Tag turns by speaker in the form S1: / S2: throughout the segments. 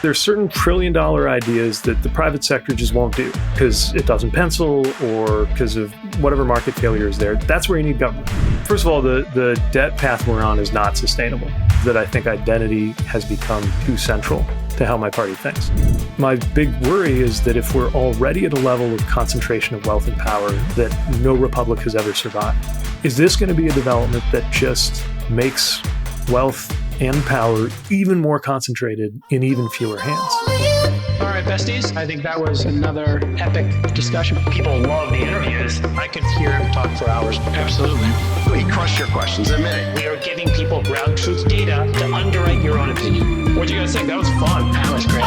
S1: There's certain trillion-dollar ideas that the private sector just won't do because it doesn't pencil or because of whatever market failure is there. That's where you need government. First of all, the debt path we're on is not sustainable. That I think identity has become too central to how my party thinks. My big worry is that if we're already at a level of concentration of wealth and power that no republic has ever survived, is this going to be a development that just makes wealth and power even more concentrated in even fewer hands?
S2: All right, besties. I think that was another epic discussion.
S3: People love the interviews.
S2: I could hear him talk for hours. Absolutely.
S3: We crush your questions in a minute.
S2: We are giving people ground truth data to underwrite your own opinion. What do you guys think? That was fun. That was great.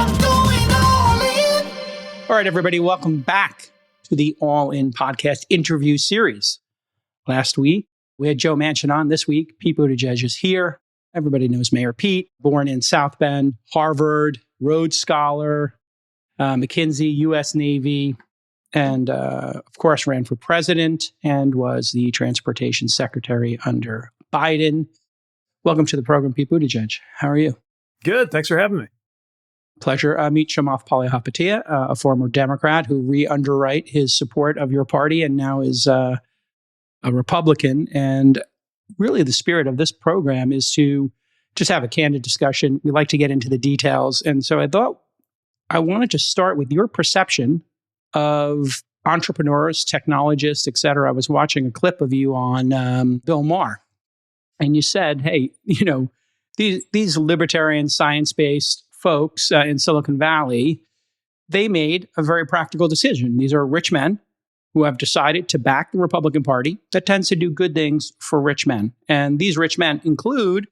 S2: All right, everybody. Welcome back to the All In Podcast interview series. Last week, we had Joe Manchin on. This week, Pete Buttigieg is here. Everybody knows Mayor Pete, born in South Bend, Harvard, Rhodes Scholar, McKinsey, U.S. Navy, and of course ran for president and was the transportation secretary under Biden. Welcome to the program, Pete Buttigieg. How are you?
S1: Good. Thanks for having me.
S2: Pleasure. Meet Chamath a former Democrat who re-underwrite his support of your party and now is a Republican. And really, the spirit of this program is to just have a candid discussion. We like to get into the details. And so I thought I wanted to start with your perception of entrepreneurs, technologists, et cetera. I was watching a clip of you on Bill Maher, and you said, hey, you know, these libertarian science-based folks in Silicon Valley, they made a very practical decision. These are rich men who have decided to back the Republican Party that tends to do good things for rich men. And these rich men include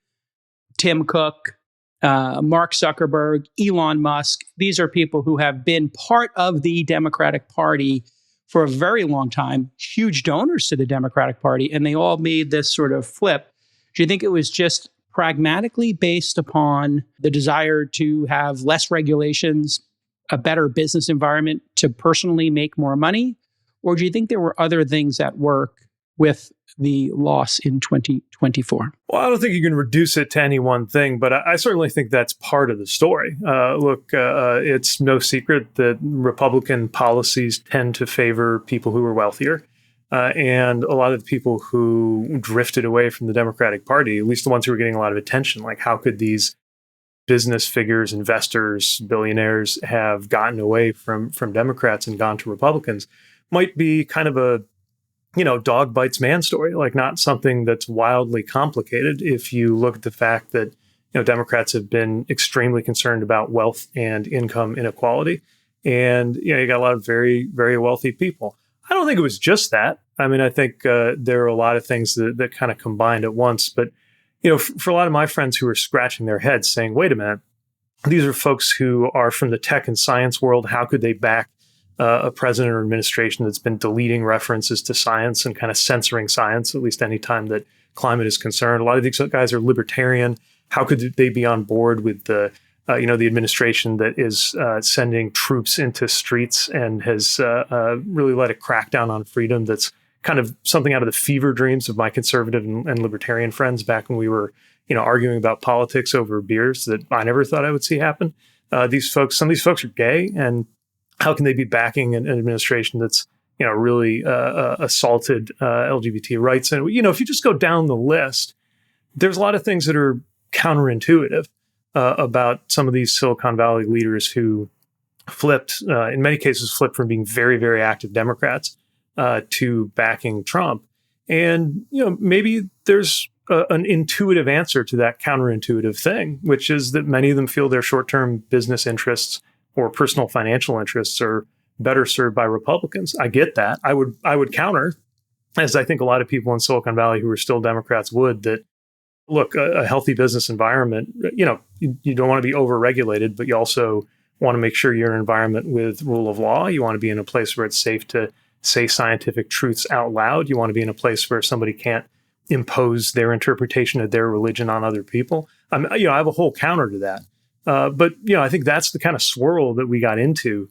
S2: Tim Cook, Mark Zuckerberg, Elon Musk. These are people who have been part of the Democratic Party for a very long time, huge donors to the Democratic Party, and they all made this sort of flip. Do you think it was just pragmatically based upon the desire to have less regulations, a better business environment to personally make more money? Or do you think there were other things at work with the loss in 2024?
S1: Well, I don't think you can reduce it to any one thing, but I certainly think that's part of the story. It's no secret that Republican policies tend to favor people who are wealthier. And a lot of the people who drifted away from the Democratic Party, at least the ones who were getting a lot of attention, like how could these business figures, investors, billionaires have gotten away from Democrats and gone to Republicans, might be kind of a, dog bites man story, like not something that's wildly complicated if you look at the fact that, Democrats have been extremely concerned about wealth and income inequality. And, you got a lot of very, very wealthy people. I don't think it was just that. I mean, I think there are a lot of things that kind of combined at once. But, for a lot of my friends who are scratching their heads saying, wait a minute, these are folks who are from the tech and science world. How could they back a president or administration that's been deleting references to science and kind of censoring science, at least any time that climate is concerned? A lot of these guys are libertarian. How could they be on board with the administration that is sending troops into streets and has really let a crackdown on freedom that's kind of something out of the fever dreams of my conservative and libertarian friends back when we were, arguing about politics over beers that I never thought I would see happen. Some of these folks are gay, and how can they be backing an administration that's, really assaulted LGBT rights? And, if you just go down the list, there's a lot of things that are counterintuitive about some of these Silicon Valley leaders who in many cases, flipped from being very, very active Democrats to backing Trump. And, maybe there's an intuitive answer to that counterintuitive thing, which is that many of them feel their short-term business interests or personal financial interests are better served by Republicans. I get that. I would counter, as I think a lot of people in Silicon Valley who are still Democrats would, that look, a healthy business environment, you don't want to be over-regulated, but you also want to make sure you're in an environment with rule of law. You want to be in a place where it's safe to say scientific truths out loud. You want to be in a place where somebody can't impose their interpretation of their religion on other people. I have a whole counter to that. But I think that's the kind of swirl that we got into,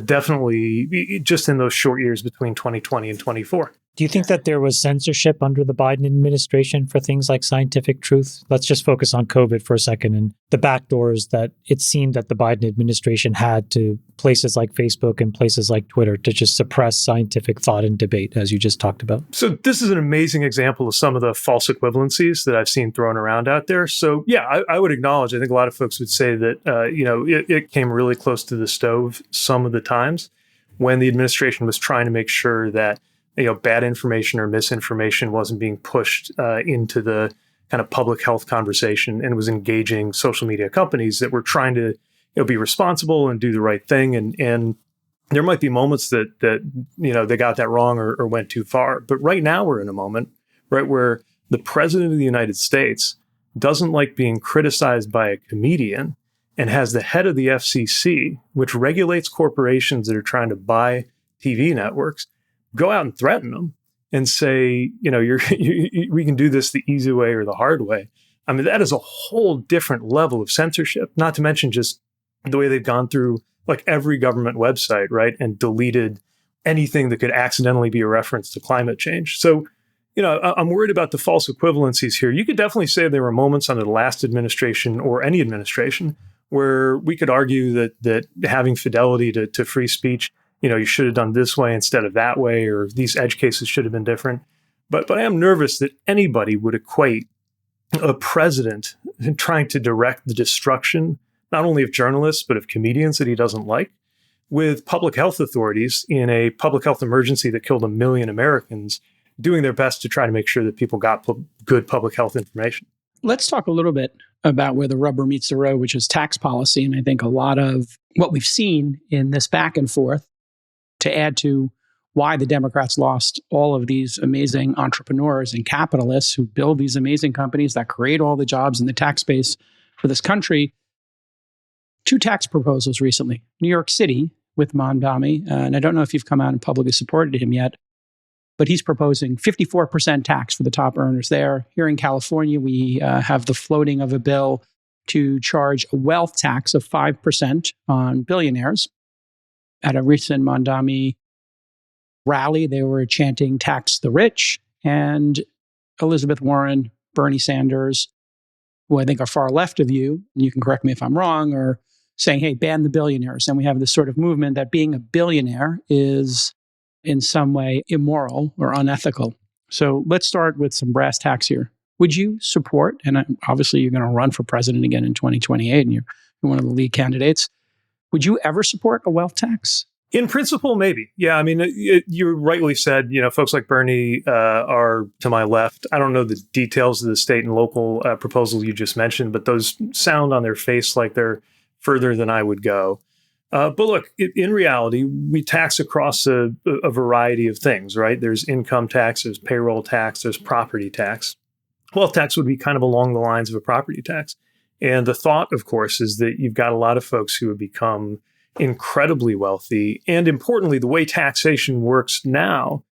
S1: definitely just in those short years between 2020 and 24.
S4: Do you think that there was censorship under the Biden administration for things like scientific truth? Let's just focus on COVID for a second and the backdoors that it seemed that the Biden administration had to places like Facebook and places like Twitter to just suppress scientific thought and debate, as you just talked about.
S1: So this is an amazing example of some of the false equivalencies that I've seen thrown around out there. So yeah, I would acknowledge, I think a lot of folks would say that, it came really close to the stove some of the times when the administration was trying to make sure that bad information or misinformation wasn't being pushed into the kind of public health conversation and was engaging social media companies that were trying to be responsible and do the right thing. And there might be moments that they got that wrong or went too far. But right now we're in a moment, right, where the president of the United States doesn't like being criticized by a comedian and has the head of the FCC, which regulates corporations that are trying to buy TV networks, go out and threaten them and say, we can do this the easy way or the hard way. I mean, that is a whole different level of censorship, not to mention just the way they've gone through like every government website, right, and deleted anything that could accidentally be a reference to climate change. So, I'm worried about the false equivalencies here. You could definitely say there were moments under the last administration or any administration where we could argue that having fidelity to free speech, you should have done this way instead of that way, or these edge cases should have been different. But I am nervous that anybody would equate a president trying to direct the destruction, not only of journalists, but of comedians that he doesn't like, with public health authorities in a public health emergency that killed 1 million Americans, doing their best to try to make sure that people got good public health information.
S2: Let's talk a little bit about where the rubber meets the road, which is tax policy. And I think a lot of what we've seen in this back and forth, to add to why the Democrats lost all of these amazing entrepreneurs and capitalists who build these amazing companies that create all the jobs in the tax base for this country. 2 tax proposals recently. New York City with Mamdani, and I don't know if you've come out and publicly supported him yet, but he's proposing 54% tax for the top earners there. Here in California, we have the floating of a bill to charge a wealth tax of 5% on billionaires. At a recent Mamdani rally, they were chanting tax the rich, and Elizabeth Warren, Bernie Sanders, who I think are far left of you, and you can correct me if I'm wrong, are saying, hey, ban the billionaires. And we have this sort of movement that being a billionaire is in some way immoral or unethical. So let's start with some brass tacks here. Would you support, and obviously you're going to run for president again in 2028, and you're one of the lead candidates, would you ever support a wealth tax?
S1: In principle, maybe. Yeah, I mean, you rightly said, folks like Bernie are to my left. I don't know the details of the state and local proposals you just mentioned, but those sound on their face like they're further than I would go. But look, in reality, we tax across a variety of things, right? There's income tax, there's payroll tax, there's property tax. Wealth tax would be kind of along the lines of a property tax. And the thought, of course, is that you've got a lot of folks who have become incredibly wealthy. And importantly, the way taxation works now,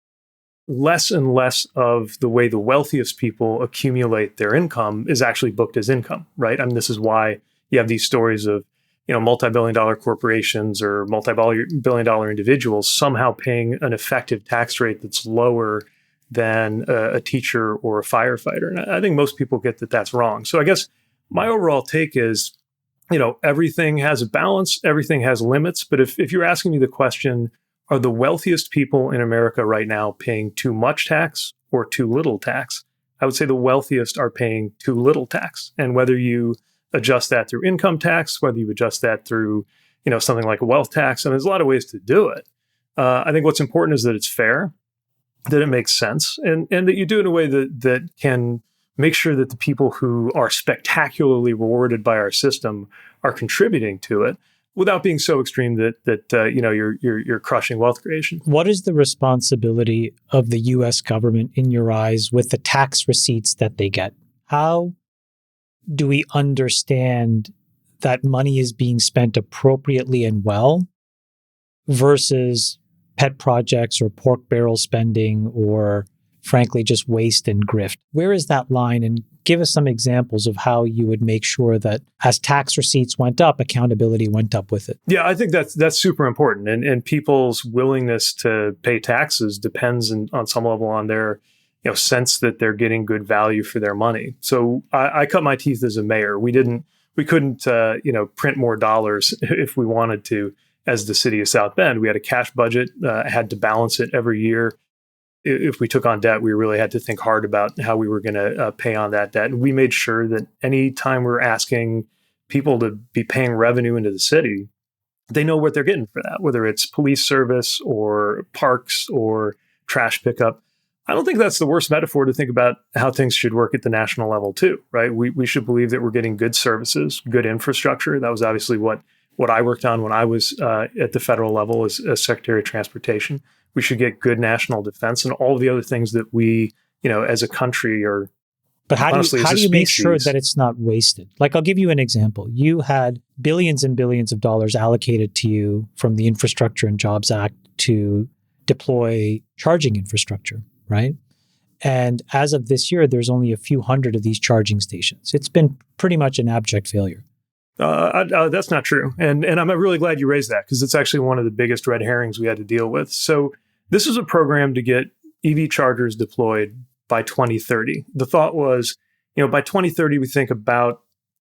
S1: less and less of the way the wealthiest people accumulate their income is actually booked as income, right? I mean, this is why you have these stories of, multi-billion-dollar corporations or multi-billion-dollar individuals somehow paying an effective tax rate that's lower than a teacher or a firefighter. And I think most people get that that's wrong. So I guess my overall take is, everything has a balance, everything has limits. But if you're asking me the question, are the wealthiest people in America right now paying too much tax or too little tax? I would say the wealthiest are paying too little tax. And whether you adjust that through income tax, whether you adjust that through, something like a wealth tax, and there's a lot of ways to do it. I think what's important is that it's fair, that it makes sense, and that you do it in a way that can make sure that the people who are spectacularly rewarded by our system are contributing to it without being so extreme that you're crushing wealth creation.
S4: What is the responsibility of the U.S. government in your eyes with the tax receipts that they get? How do we understand that money is being spent appropriately and well versus pet projects or pork barrel spending or, frankly, just waste and grift? Where is that line? And give us some examples of how you would make sure that as tax receipts went up, accountability went up with it.
S1: Yeah, I think that's super important. And people's willingness to pay taxes depends on some level on their sense that they're getting good value for their money. So I cut my teeth as a mayor. We couldn't print more dollars if we wanted to as the city of South Bend. We had a cash budget, had to balance it every year. If we took on debt, we really had to think hard about how we were going to pay on that debt. And we made sure that any time we're asking people to be paying revenue into the city, they know what they're getting for that, whether it's police service or parks or trash pickup. I don't think that's the worst metaphor to think about how things should work at the national level too, right? We should believe that we're getting good services, good infrastructure. That was obviously what I worked on when I was at the federal level as Secretary of Transportation. We should get good national defense and all the other things that we, as a country are.
S4: But how do you make sure that it's not wasted? Like, I'll give you an example. You had billions and billions of dollars allocated to you from the Infrastructure and Jobs Act to deploy charging infrastructure, right? And as of this year, there's only a few hundred of these charging stations. It's been pretty much an abject failure.
S1: That's not true. And I'm really glad you raised that because it's actually one of the biggest red herrings we had to deal with. So this is a program to get EV chargers deployed by 2030. The thought was, by 2030, we think about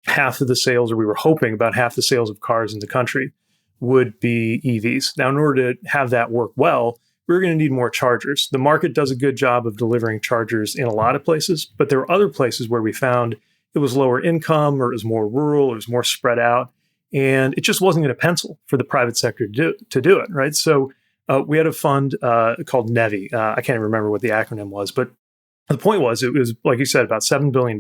S1: half of the sales, or we were hoping about half the sales of cars in the country would be EVs. Now, in order to have that work well, we're going to need more chargers. The market does a good job of delivering chargers in a lot of places, but there were other places where we found it was lower income, or it was more rural, it was more spread out, and it just wasn't going to pencil for the private sector to do it, right? So we had a fund called NEVI. I can't even remember what the acronym was, but the point was, it was, like you said, about $7 billion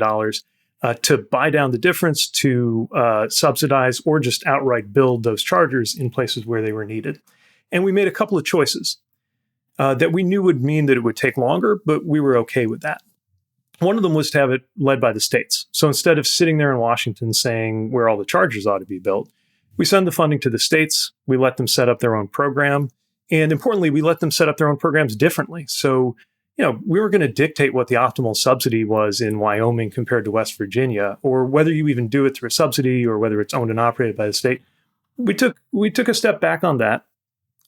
S1: to buy down the difference, to subsidize or just outright build those chargers in places where they were needed. And we made a couple of choices that we knew would mean that it would take longer, but we were okay with that. One of them was to have it led by the states. So instead of sitting there in Washington saying where all the chargers ought to be built, we send the funding to the states. We let them set up their own program. And importantly, we let them set up their own programs differently. So, we were going to dictate what the optimal subsidy was in Wyoming compared to West Virginia, or whether you even do it through a subsidy or whether it's owned and operated by the state. We took a step back on that,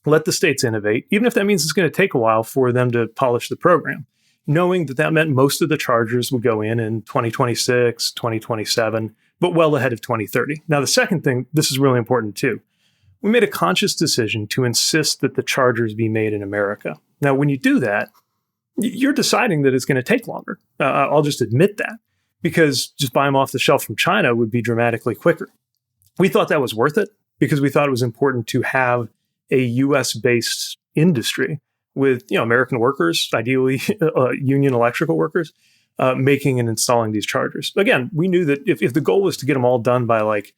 S1: let the states innovate, even if that means it's going to take a while for them to polish the program, knowing that meant most of the chargers would go in 2026, 2027, but well ahead of 2030. Now, the second thing, this is really important too. We made a conscious decision to insist that the chargers be made in America. Now, when you do that, you're deciding that it's going to take longer. I'll just admit that, because just buy them off the shelf from China would be dramatically quicker. We thought that was worth it because we thought it was important to have a U.S.-based industry with American workers, ideally union electrical workers, making and installing these chargers. Again, we knew that if the goal was to get them all done by like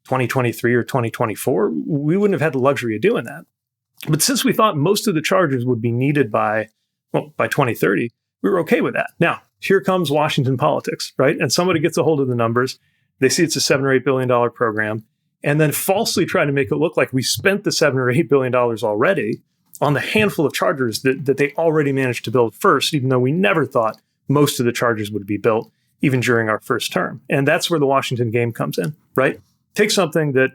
S1: 2023 or 2024, we wouldn't have had the luxury of doing that. But since we thought most of the chargers would be needed by 2030, we were okay with that. Now, here comes Washington politics, right? And somebody gets a hold of the numbers. They see it's a $7 or $8 billion program, and then falsely try to make it look like we spent the $7 or $8 billion already on the handful of chargers that they already managed to build first, even though we never thought most of the chargers would be built, even during our first term. And that's where the Washington game comes in, right? Take something that,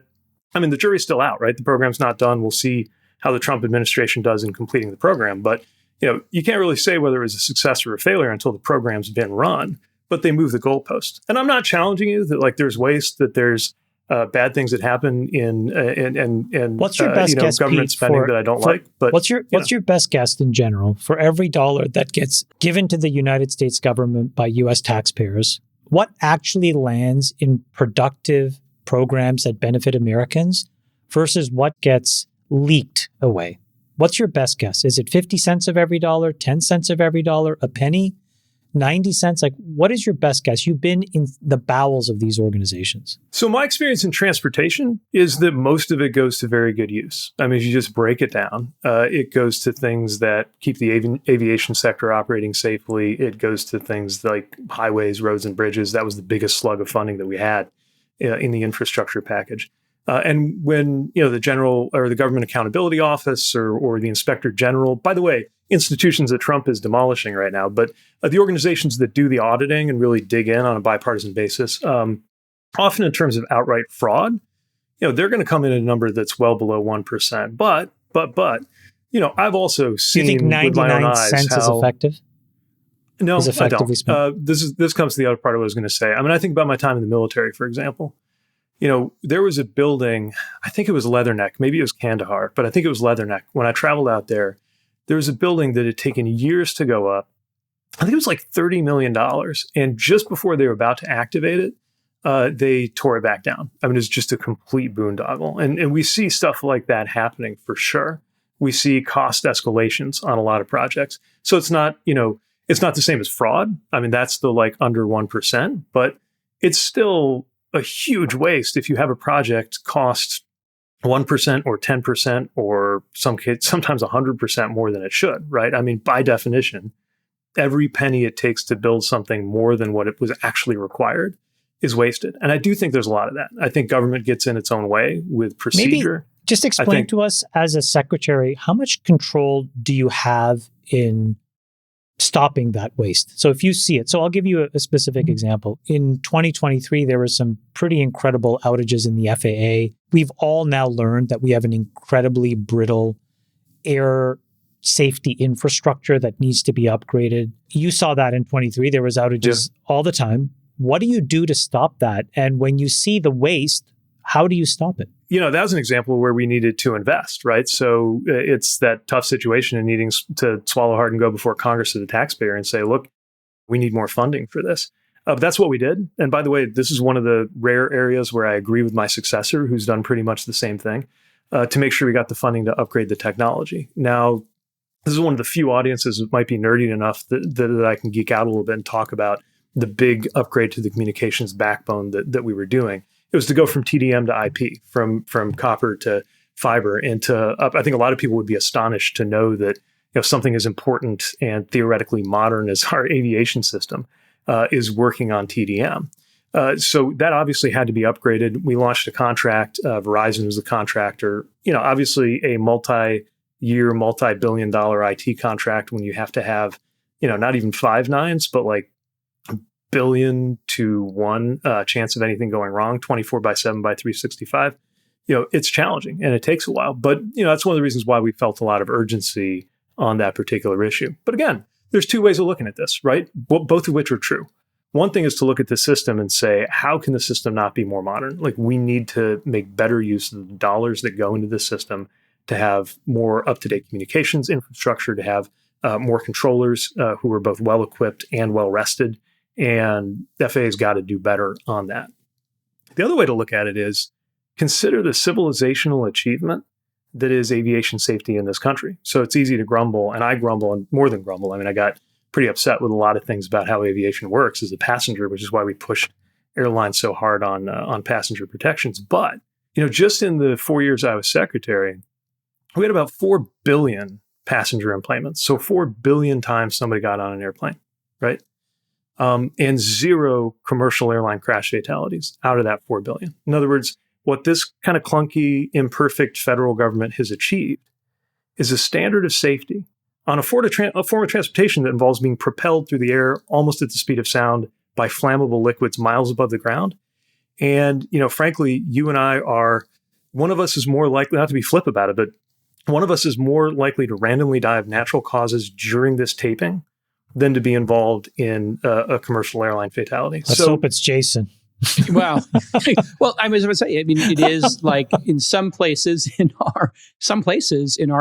S1: the jury's still out, right? The program's not done. We'll see how the Trump administration does in completing the program. But you can't really say whether it was a success or a failure until the program's been run, but they move the goalpost. And I'm not challenging you that there's waste, that there's bad things that happen in
S4: what's your best guess,
S1: government
S4: Pete,
S1: spending that I don't like. But
S4: what's your best guess in general for every dollar that gets given to the United States government by U.S. taxpayers? What actually lands in productive programs that benefit Americans versus what gets leaked away? What's your best guess? Is it 50 cents of every dollar, 10 cents of every dollar, a penny, 90 cents? Like, what is your best guess? You've been in the bowels of these organizations.
S1: So my experience in transportation is that most of it goes to very good use. If you just break it down, it goes to things that keep the aviation sector operating safely. It goes to things like highways, roads, and bridges. That was the biggest slug of funding that we had in the infrastructure package. And when the general or the Government Accountability Office or the Inspector General, by the way, institutions that Trump is demolishing right now, but the organizations that do the auditing and really dig in on a bipartisan basis, often in terms of outright fraud, they're going to come in at a number that's well below 1%. But I've also seen
S4: Do you think
S1: with my own
S4: 99
S1: eyes
S4: cents is
S1: how,
S4: effective?
S1: No,
S4: Is effectively
S1: I
S4: spent?
S1: don't. This comes to the other part of what I was going to say. I mean, I think about my time in the military, for example. There was a building, I think it was Leatherneck, maybe it was Kandahar, but I think it was Leatherneck. When I traveled out there was a building that had taken years to go up. I think it was like $30 million. And just before they were about to activate it, they tore it back down. I mean, it's just a complete boondoggle. And we see stuff like that happening for sure. We see cost escalations on a lot of projects. So it's not, it's not the same as fraud. I mean, that's the like under 1%, but it's still a huge waste if you have a project cost 1% or 10% or sometimes 100% more than it should, right? I mean, by definition, every penny it takes to build something more than what it was actually required is wasted. And I do think there's a lot of that. I think government gets in its own way with procedure.
S4: Maybe just explain to us as a secretary, how much control do you have in stopping that waste? So if you see it, so I'll give you a specific example. In 2023, there were some pretty incredible outages in the FAA. We've all now learned that we have an incredibly brittle air safety infrastructure that needs to be upgraded. You saw that in 23. There was outages all the time. What do you do to stop that? And when you see the waste, how do you stop it?
S1: That was an example where we needed to invest, right? So it's that tough situation and needing to swallow hard and go before Congress or the taxpayer and say, look, we need more funding for this. But that's what we did. And by the way, this is one of the rare areas where I agree with my successor, who's done pretty much the same thing, to make sure we got the funding to upgrade the technology. Now, this is one of the few audiences that might be nerdy enough that I can geek out a little bit and talk about the big upgrade to the communications backbone that we were doing. It was to go from TDM to IP, from copper to fiber, and I think a lot of people would be astonished to know that something as important and theoretically modern as our aviation system is working on TDM. So that obviously had to be upgraded. We launched a contract. Verizon was the contractor. Obviously a multi-year, multi-billion-dollar IT contract when you have to have, not even 5 nines, but like billion to 1 chance of anything going wrong, 24/7 by 365. It's challenging and it takes a while. But that's one of the reasons why we felt a lot of urgency on that particular issue. But again, there's 2 ways of looking at this, right? Both of which are true. One thing is to look at the system and say, how can the system not be more modern? Like, we need to make better use of the dollars that go into the system to have more up-to-date communications infrastructure, to have more controllers who are both well-equipped and well-rested. And the FAA's got to do better on that. The other way to look at it is consider the civilizational achievement that is aviation safety in this country. So it's easy to grumble, and I grumble, and more than grumble. I mean, I got pretty upset with a lot of things about how aviation works as a passenger, which is why we push airlines so hard on passenger protections. But, just in the 4 years I was secretary, we had about 4 billion passenger enplanements. So 4 billion times somebody got on an airplane, right? And 0 commercial airline crash fatalities out of that 4 billion. In other words, what this kind of clunky, imperfect federal government has achieved is a standard of safety on a form of transportation that involves being propelled through the air almost at the speed of sound by flammable liquids miles above the ground. And, frankly, you and I one of us is more likely, not to be flip about it, but one of us is more likely to randomly die of natural causes during this taping than to be involved in a commercial airline fatality.
S4: Let's hope it's Jason.
S2: Well, I was going to say, I mean, it is like in some places in our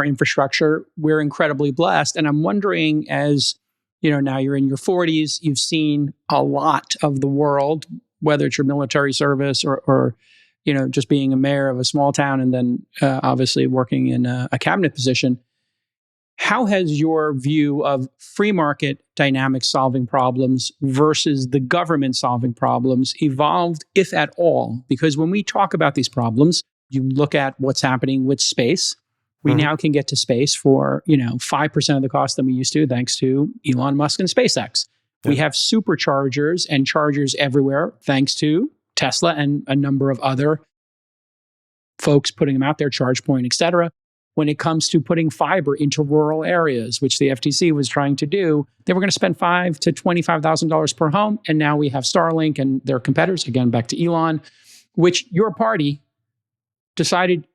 S2: infrastructure, we're incredibly blessed. And I'm wondering, as now you're in your 40s, you've seen a lot of the world, whether it's your military service or just being a mayor of a small town and then obviously working in a cabinet position. How has your view of free market dynamics solving problems versus the government solving problems evolved, if at all? Because when we talk about these problems, you look at what's happening with space. We now can get to space for 5% of the cost than we used to, thanks to Elon Musk and SpaceX. Yeah. We have superchargers and chargers everywhere, thanks to Tesla and a number of other folks, putting them out there, ChargePoint, et cetera. When it comes to putting fiber into rural areas, which the FTC was trying to do, they were going to spend $5,000 to $25,000 per home. And now we have Starlink and their competitors, again, back to Elon, which your party decided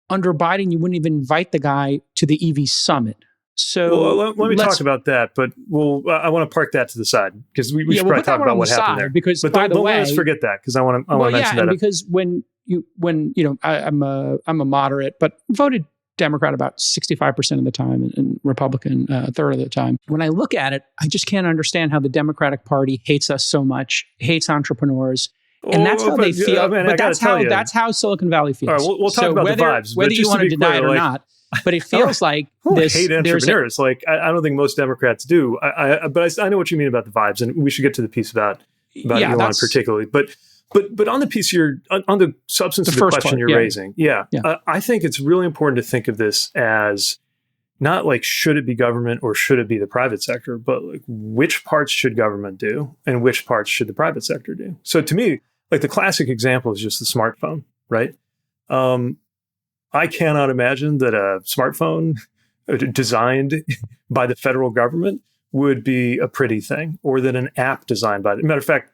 S2: under Biden, you wouldn't even invite the guy to the EV summit. So
S1: let me talk about that, but I want to park that to the side because we should probably talk about what happened there.
S2: Because
S1: but
S2: by the way,
S1: let's forget that because I want to mention that.
S2: Because when I'm a moderate, but voted Democrat about 65% of the time and Republican a third of the time. When I look at it, I just can't understand how the Democratic Party hates us so much, hates entrepreneurs. And that's how they feel. But that's how Silicon Valley feels.
S1: All right, we'll talk about the vibes.
S2: Whether you want to deny it or not. But it feels like this.
S1: Hate entrepreneurs. I don't think most Democrats do. But I know what you mean about the vibes, and we should get to the piece about Elon particularly. But on the piece on the substance of the question you're raising, I think it's really important to think of this as not like should it be government or should it be the private sector, but like which parts should government do and which parts should the private sector do. So to me, like the classic example is just the smartphone, right? I cannot imagine that a smartphone designed by the federal government would be a pretty thing, or that an app designed by matter of fact,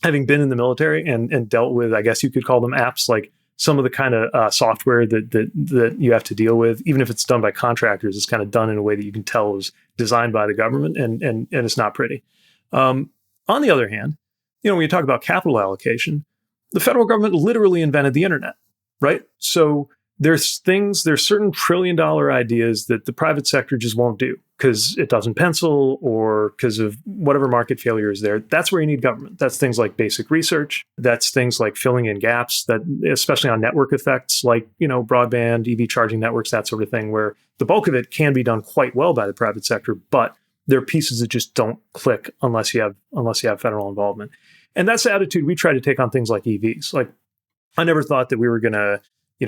S1: having been in the military and dealt with, I guess you could call them apps, like some of the kind of software that you have to deal with, even if it's done by contractors, it's kind of done in a way that you can tell was designed by the government, and it's not pretty. On the other hand, when you talk about capital allocation, the federal government literally invented the internet, right? So there's certain $1 trillion ideas that the private sector just won't do because it doesn't pencil or because of whatever market failure is there. That's where you need government. That's things like basic research. That's things like filling in gaps, that especially on network effects like, broadband, EV charging networks, that sort of thing, where the bulk of it can be done quite well by the private sector, but there are pieces that just don't click unless you have federal involvement. And that's the attitude we try to take on things like EVs. Like, I never thought that we were going to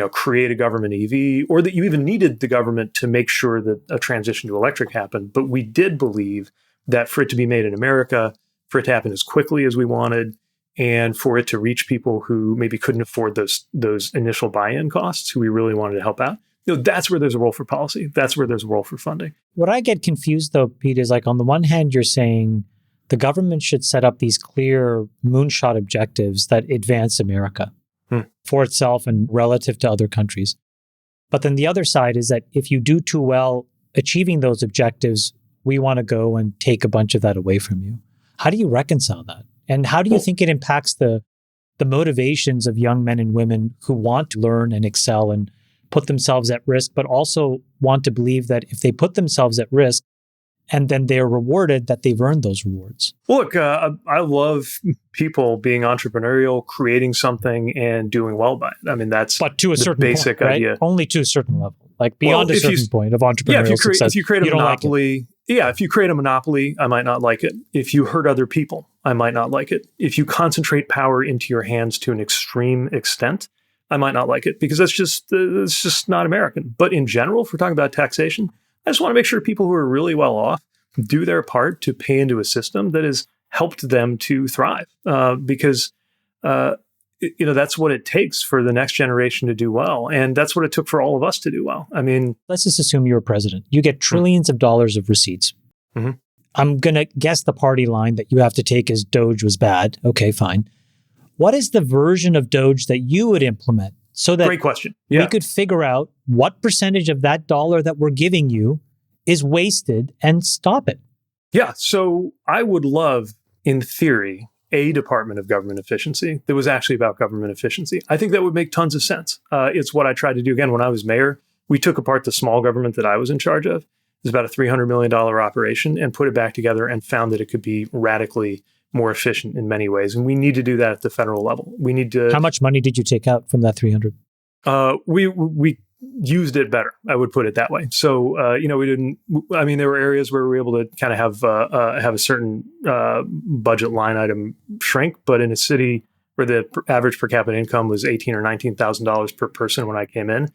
S1: create a government EV, or that you even needed the government to make sure that a transition to electric happened. But we did believe that for it to be made in America, for it to happen as quickly as we wanted, and for it to reach people who maybe couldn't afford those initial buy-in costs, who we really wanted to help out, that's where there's a role for policy. That's where there's a role for funding.
S4: What I get confused though, Pete, is like on the one hand, you're saying the government should set up these clear moonshot objectives that advance America for itself and relative to other countries. But then the other side is that if you do too well achieving those objectives, we want to go and take a bunch of that away from you. How do you reconcile that? And how do you think it impacts the motivations of young men and women who want to learn and excel and put themselves at risk, but also want to believe that if they put themselves at risk, and then they're rewarded, that they've earned those rewards?
S1: Well, look, I love people being entrepreneurial, creating something, and doing well by it. I mean, that's
S4: but to a certain
S1: basic
S4: point, right?
S1: idea.
S4: Only to a certain level, like beyond a certain point of entrepreneurial success.
S1: If you create a monopoly, if you create a monopoly, I might not like it. If you hurt other people, I might not like it. If you concentrate power into your hands to an extreme extent, I might not like it, because it's just not American. But in general, if we're talking about taxation, I just want to make sure people who are really well off do their part to pay into a system that has helped them to thrive, because that's what it takes for the next generation to do well, and that's what it took for all of us to do well. I mean,
S4: let's just assume you're president. You get trillions of dollars of receipts.
S1: Mm-hmm.
S4: I'm going to guess the party line that you have to take is DOGE was bad. Okay, fine. What is the version of DOGE that you would implement so that
S1: great question. Yeah.
S4: We could figure out what percentage of that dollar that we're giving you is wasted and stop it?
S1: Yeah. So I would love, in theory, a Department of Government Efficiency that was actually about government efficiency. I think that would make tons of sense. It's what I tried to do. Again, when I was mayor, we took apart the small government that I was in charge of. It was about a $300 million operation, and put it back together and found that it could be radically more efficient in many ways. And we need to do that at the federal level. We need to.
S4: How much money did you take out from that 300?
S1: We used it better, I would put it that way. So, we didn't, I mean, there were areas where we were able to kind of have a certain budget line item shrink, but in a city where the average per capita income was $18,000 or $19,000 per person when I came in,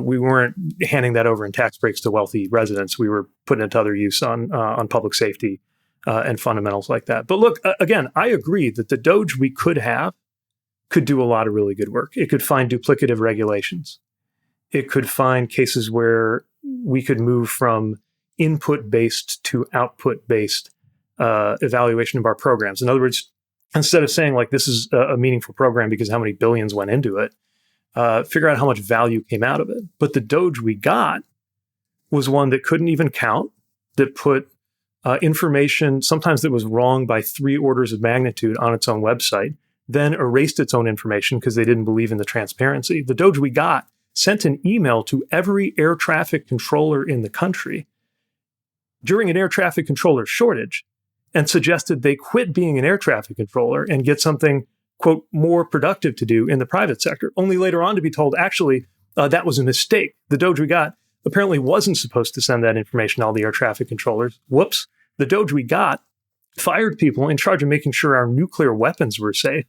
S1: we weren't handing that over in tax breaks to wealthy residents. We were putting it to other use on public safety and fundamentals like that. But look, again, I agree that the DOGE we could have could do a lot of really good work. It could find duplicative regulations. It could find cases where we could move from input-based to output-based evaluation of our programs. In other words, instead of saying like this is a meaningful program because how many billions went into it, figure out how much value came out of it. But the DOGE we got was one that couldn't even count, that put information, sometimes that was wrong by 3 orders of magnitude on its own website, then erased its own information because they didn't believe in the transparency. The DOGE we got sent an email to every air traffic controller in the country during an air traffic controller shortage and suggested they quit being an air traffic controller and get something, quote, more productive to do in the private sector, only later on to be told, actually, that was a mistake. The DOGE we got apparently wasn't supposed to send that information to all the air traffic controllers. Whoops. The DOGE we got fired people in charge of making sure our nuclear weapons were safe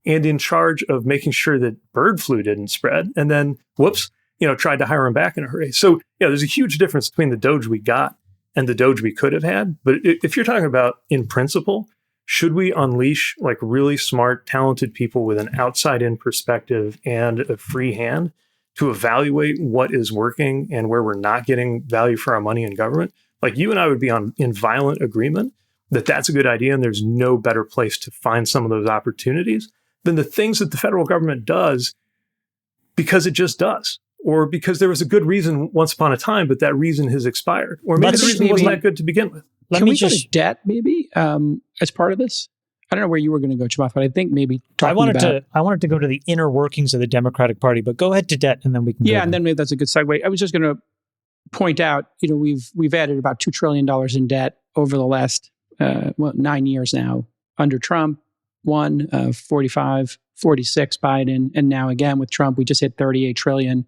S1: and in charge of making sure that bird flu didn't spread. And then, whoops, tried to hire them back in a hurry. So, there's a huge difference between the DOGE we got and the DOGE we could have had. But if you're talking about in principle, should we unleash like really smart, talented people with an outside-in perspective and a free hand to evaluate what is working and where we're not getting value for our money in government? Like you and I would be in violent agreement that that's a good idea, and there's no better place to find some of those opportunities than the things that the federal government does because it just does, or because there was a good reason once upon a time, but that reason has expired, or maybe the reason wasn't that good to begin with.
S2: Can we go to debt maybe as part of this? I don't know where you were going to go, Chamath, but I think maybe
S4: I wanted to go to the inner workings of the Democratic Party, but go ahead to debt, and then we can.
S2: Yeah, and then maybe that's a good segue. I was just going to point out, we've added about $2 trillion in debt over the last 9 years now under Trump. 45, 46 Biden, and now again with Trump, we just hit 38 trillion.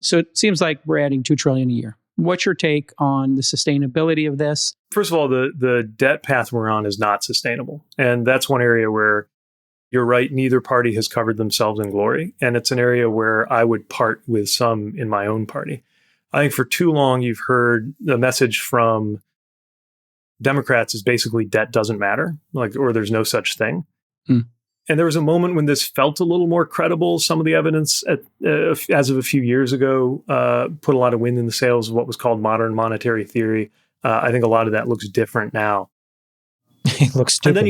S2: So it seems like we're adding 2 trillion a year. What's your take on the sustainability of this?
S1: First of all, the debt path we're on is not sustainable. And that's one area where you're right, neither party has covered themselves in glory. And it's an area where I would part with some in my own party. I think for too long, you've heard the message from Democrats is basically debt doesn't matter, or there's no such thing. And there was a moment when this felt a little more credible. Some of the evidence as of a few years ago put a lot of wind in the sails of what was called modern monetary theory. I think a lot of that looks different now.
S4: It looks stupid.
S1: And then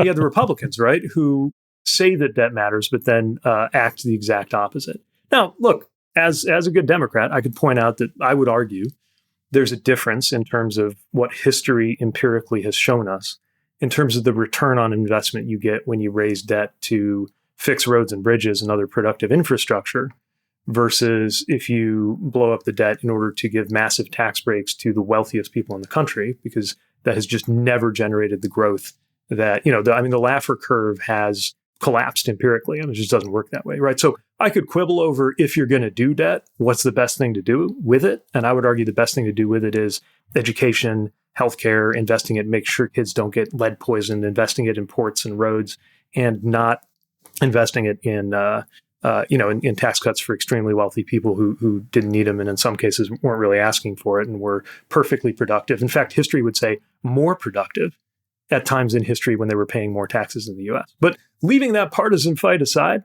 S1: you had the Republicans, right, who say that debt matters, but then act the exact opposite. Now, look, as a good Democrat, I could point out that I would argue there's a difference in terms of what history empirically has shown us in terms of the return on investment you get when you raise debt to fix roads and bridges and other productive infrastructure versus if you blow up the debt in order to give massive tax breaks to the wealthiest people in the country, because that has just never generated the growth that, the Laffer curve has collapsed empirically. It just doesn't work that way, right? So I could quibble over if you're going to do debt, what's the best thing to do with it? And I would argue the best thing to do with it is education, healthcare, investing it, make sure kids don't get lead poisoned, investing it in ports and roads, and not investing it in tax cuts for extremely wealthy people who didn't need them and in some cases weren't really asking for it and were perfectly productive. In fact, history would say more productive at times in history when they were paying more taxes in the U.S. But leaving that partisan fight aside,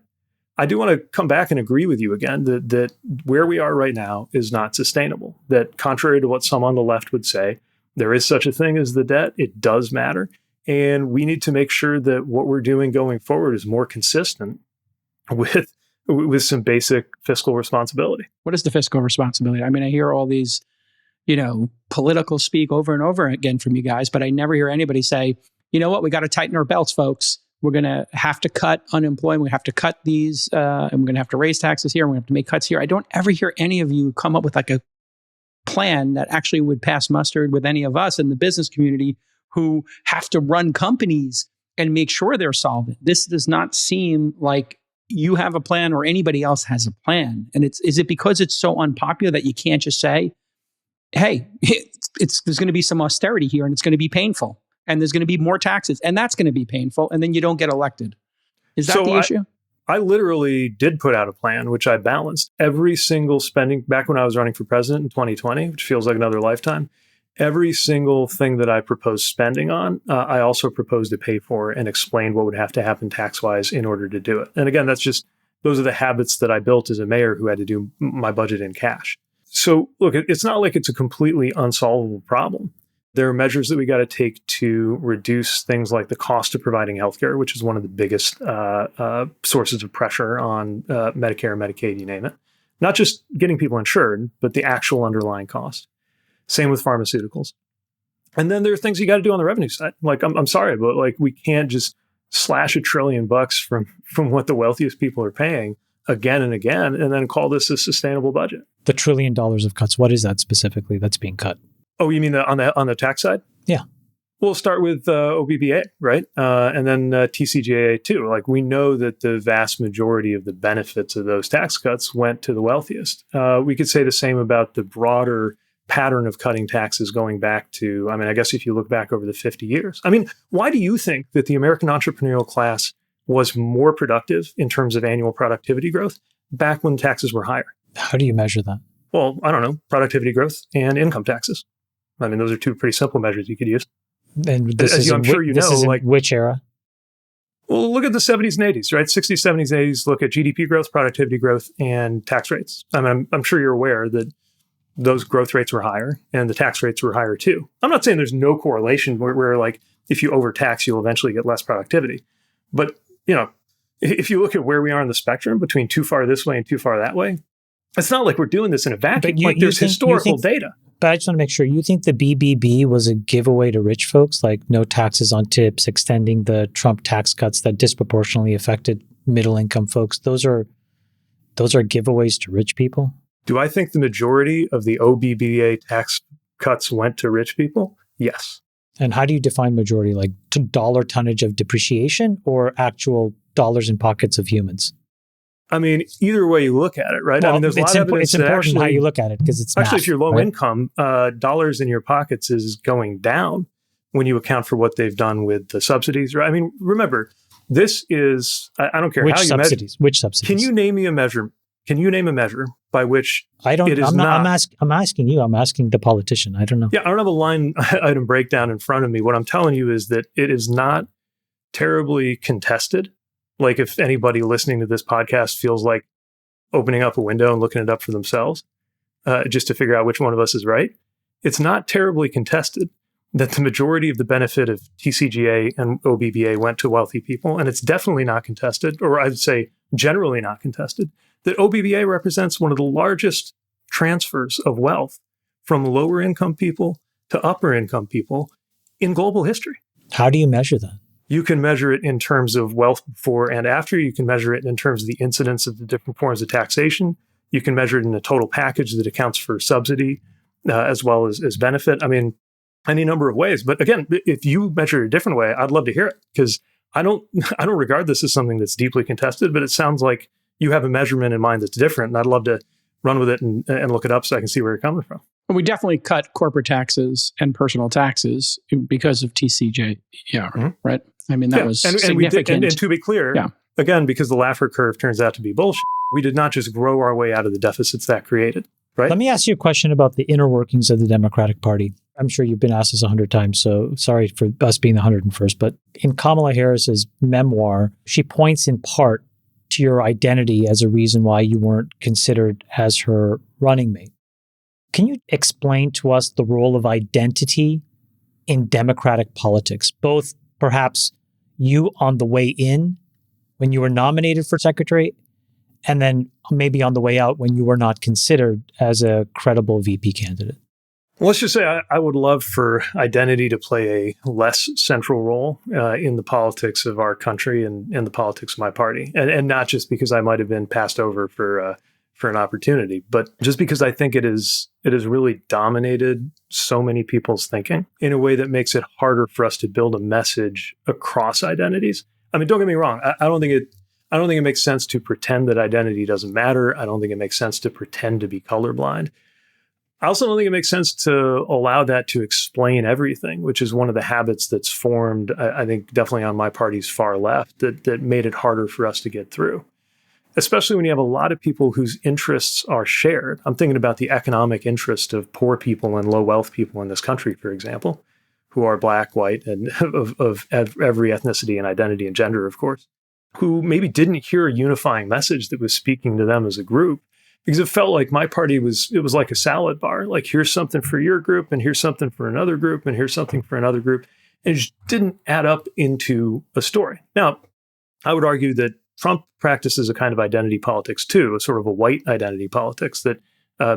S1: I do want to come back and agree with you again that where we are right now is not sustainable. That contrary to what some on the left would say, there is such a thing as the debt. It does matter. And we need to make sure that what we're doing going forward is more consistent with some basic fiscal responsibility.
S2: What is the fiscal responsibility? I mean, I hear all these, political speak over and over again from you guys, but I never hear anybody say, you know what, we got to tighten our belts, folks. We're going to have to cut unemployment. We have to cut these, and we're going to have to raise taxes here. And we have to make cuts here. I don't ever hear any of you come up with like a plan that actually would pass mustard with any of us in the business community who have to run companies and make sure they're solvent. This does not seem like you have a plan or anybody else has a plan. And is it because it's so unpopular that you can't just say, hey, there's going to be some austerity here and it's going to be painful and there's going to be more taxes and that's going to be painful and then you don't get elected? Is that the issue?
S1: I literally did put out a plan, which I balanced every single spending back when I was running for president in 2020, which feels like another lifetime. Every single thing that I proposed spending on, I also proposed to pay for and explained what would have to happen tax-wise in order to do it. And again, those are the habits that I built as a mayor who had to do my budget in cash. So look, it's not like it's a completely unsolvable problem. There are measures that we got to take to reduce things like the cost of providing healthcare, which is one of the biggest sources of pressure on Medicare, Medicaid, you name it. Not just getting people insured, but the actual underlying cost. Same with pharmaceuticals. And then there are things you got to do on the revenue side. Like, I'm sorry, but like we can't just slash $1 trillion from what the wealthiest people are paying again and again, and then call this a sustainable budget.
S4: The $1 trillion of cuts, what is that specifically that's being cut?
S1: Oh, you mean on the tax side?
S4: Yeah.
S1: We'll start with OBBA, right? And then TCJA too. Like, we know that the vast majority of the benefits of those tax cuts went to the wealthiest. We could say the same about the broader pattern of cutting taxes going back to, I guess if you look back over the 50 years. Why do you think that the American entrepreneurial class was more productive in terms of annual productivity growth back when taxes were higher?
S4: How do you measure that?
S1: Well, I don't know, productivity growth and income taxes. Those are two pretty simple measures you could use.
S4: And this is
S1: I'm sure you know,
S4: like which era?
S1: Well, look at the 70s and 80s, right? 60s, 70s, 80s, look at GDP growth, productivity growth, and tax rates. I'm sure you're aware that those growth rates were higher and the tax rates were higher too. I'm not saying there's no correlation where like if you overtax, you'll eventually get less productivity. But, if you look at where we are on the spectrum between too far this way and too far that way, it's not like we're doing this in a vacuum. There's historical data.
S4: But I just want to make sure, you think the BBB was a giveaway to rich folks, like no taxes on tips, extending the Trump tax cuts that disproportionately affected middle income folks? Those are giveaways to rich people?
S1: Do I think the majority of the OBBA tax cuts went to rich people? Yes.
S4: And how do you define majority? Like dollar tonnage of depreciation or actual dollars in pockets of humans?
S1: Either way you look at it, right?
S4: Well,
S1: there's a lot of evidence.
S4: It's important how you look at it because it's
S1: actually,
S4: math,
S1: if you're low
S4: right?
S1: income, dollars in your pockets is going down when you account for what they've done with the subsidies. Right? Remember, this is, I don't care
S4: Which
S1: how you
S4: subsidies?
S1: measure.
S4: Which subsidies?
S1: Can you name me a measure? Can you name a measure by which it is
S4: I'm asking you. I'm asking the politician. I don't know.
S1: Yeah, I don't have a line item breakdown in front of me. What I'm telling you is that it is not terribly contested. Like, if anybody listening to this podcast feels like opening up a window and looking it up for themselves, just to figure out which one of us is right, it's not terribly contested that the majority of the benefit of TCJA and OBBA went to wealthy people. And it's definitely not contested, or I'd say generally not contested, that OBBA represents one of the largest transfers of wealth from lower income people to upper income people in global history.
S4: How do you measure that?
S1: You can measure it in terms of wealth before and after. You can measure it in terms of the incidence of the different forms of taxation. You can measure it in a total package that accounts for subsidy as well as benefit. Any number of ways. But again, if you measure it a different way, I'd love to hear it, because I don't regard this as something that's deeply contested, but it sounds like you have a measurement in mind that's different, and I'd love to run with it and look it up so I can see where you're coming from.
S2: We definitely cut corporate taxes and personal taxes because of TCJ. Yeah, right? That was significant.
S1: We did, and to be clear, again, because the Laffer curve turns out to be bullshit, we did not just grow our way out of the deficits that created, right?
S4: Let me ask you a question about the inner workings of the Democratic Party. I'm sure you've been asked this 100 times, so sorry for us being the 101st. But in Kamala Harris's memoir, she points in part to your identity as a reason why you weren't considered as her running mate. Can you explain to us the role of identity in Democratic politics, both perhaps you on the way in when you were nominated for secretary, and then maybe on the way out when you were not considered as a credible VP candidate?
S1: Well, let's just say I would love for identity to play a less central role in the politics of our country and in the politics of my party. And not just because I might have been passed over for an opportunity, but just because I think it has really dominated so many people's thinking in a way that makes it harder for us to build a message across identities. Don't get me wrong. I don't think it makes sense to pretend that identity doesn't matter. I don't think it makes sense to pretend to be colorblind. I also don't think it makes sense to allow that to explain everything, which is one of the habits that's formed, I think, definitely on my party's far left, that made it harder for us to get through. especially when you have a lot of people whose interests are shared. I'm thinking about the economic interest of poor people and low wealth people in this country, for example, who are black, white, and of every ethnicity and identity and gender, of course, who maybe didn't hear a unifying message that was speaking to them as a group, because it felt like my party was like a salad bar. Like, here's something for your group, and here's something for another group, and here's something for another group. And it just didn't add up into a story. Now, I would argue that Trump practices a kind of identity politics too, a sort of a white identity politics that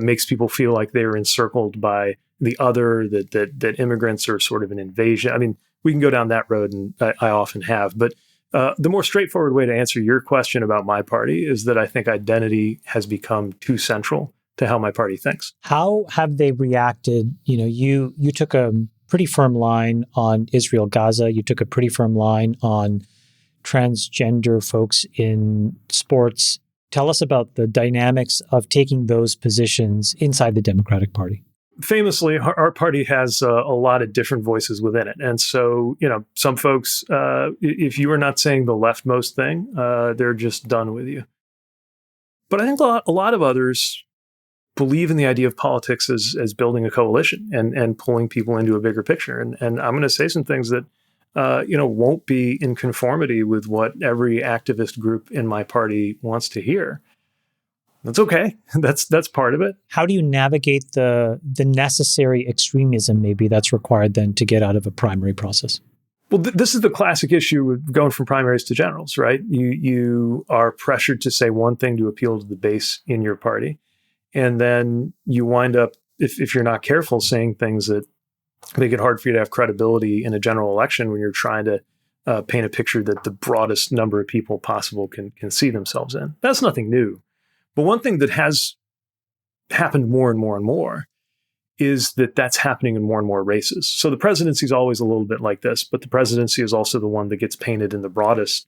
S1: makes people feel like they're encircled by the other, that immigrants are sort of an invasion. I mean, we can go down that road, and I often have. But the more straightforward way to answer your question about my party is that I think identity has become too central to how my party thinks.
S4: How have they reacted? You took a pretty firm line on Israel, Gaza. You took a pretty firm line on transgender folks in sports. Tell us about the dynamics of taking those positions inside the Democratic Party.
S1: Famously, our party has a lot of different voices within it. And so, some folks, if you are not saying the leftmost thing, they're just done with you. But I think a lot of others believe in the idea of politics as building a coalition and pulling people into a bigger picture. And I'm going to say some things that won't be in conformity with what every activist group in my party wants to hear. That's okay. That's part of it.
S4: How do you navigate the necessary extremism maybe that's required then to get out of a primary process?
S1: Well, this is the classic issue with going from primaries to generals, right? You are pressured to say one thing to appeal to the base in your party. And then you wind up, if you're not careful, saying things that make it hard for you to have credibility in a general election when you're trying to paint a picture that the broadest number of people possible can see themselves in. That's nothing new. But one thing that has happened more and more and more is that that's happening in more and more races. So the presidency is always a little bit like this, but the presidency is also the one that gets painted in the broadest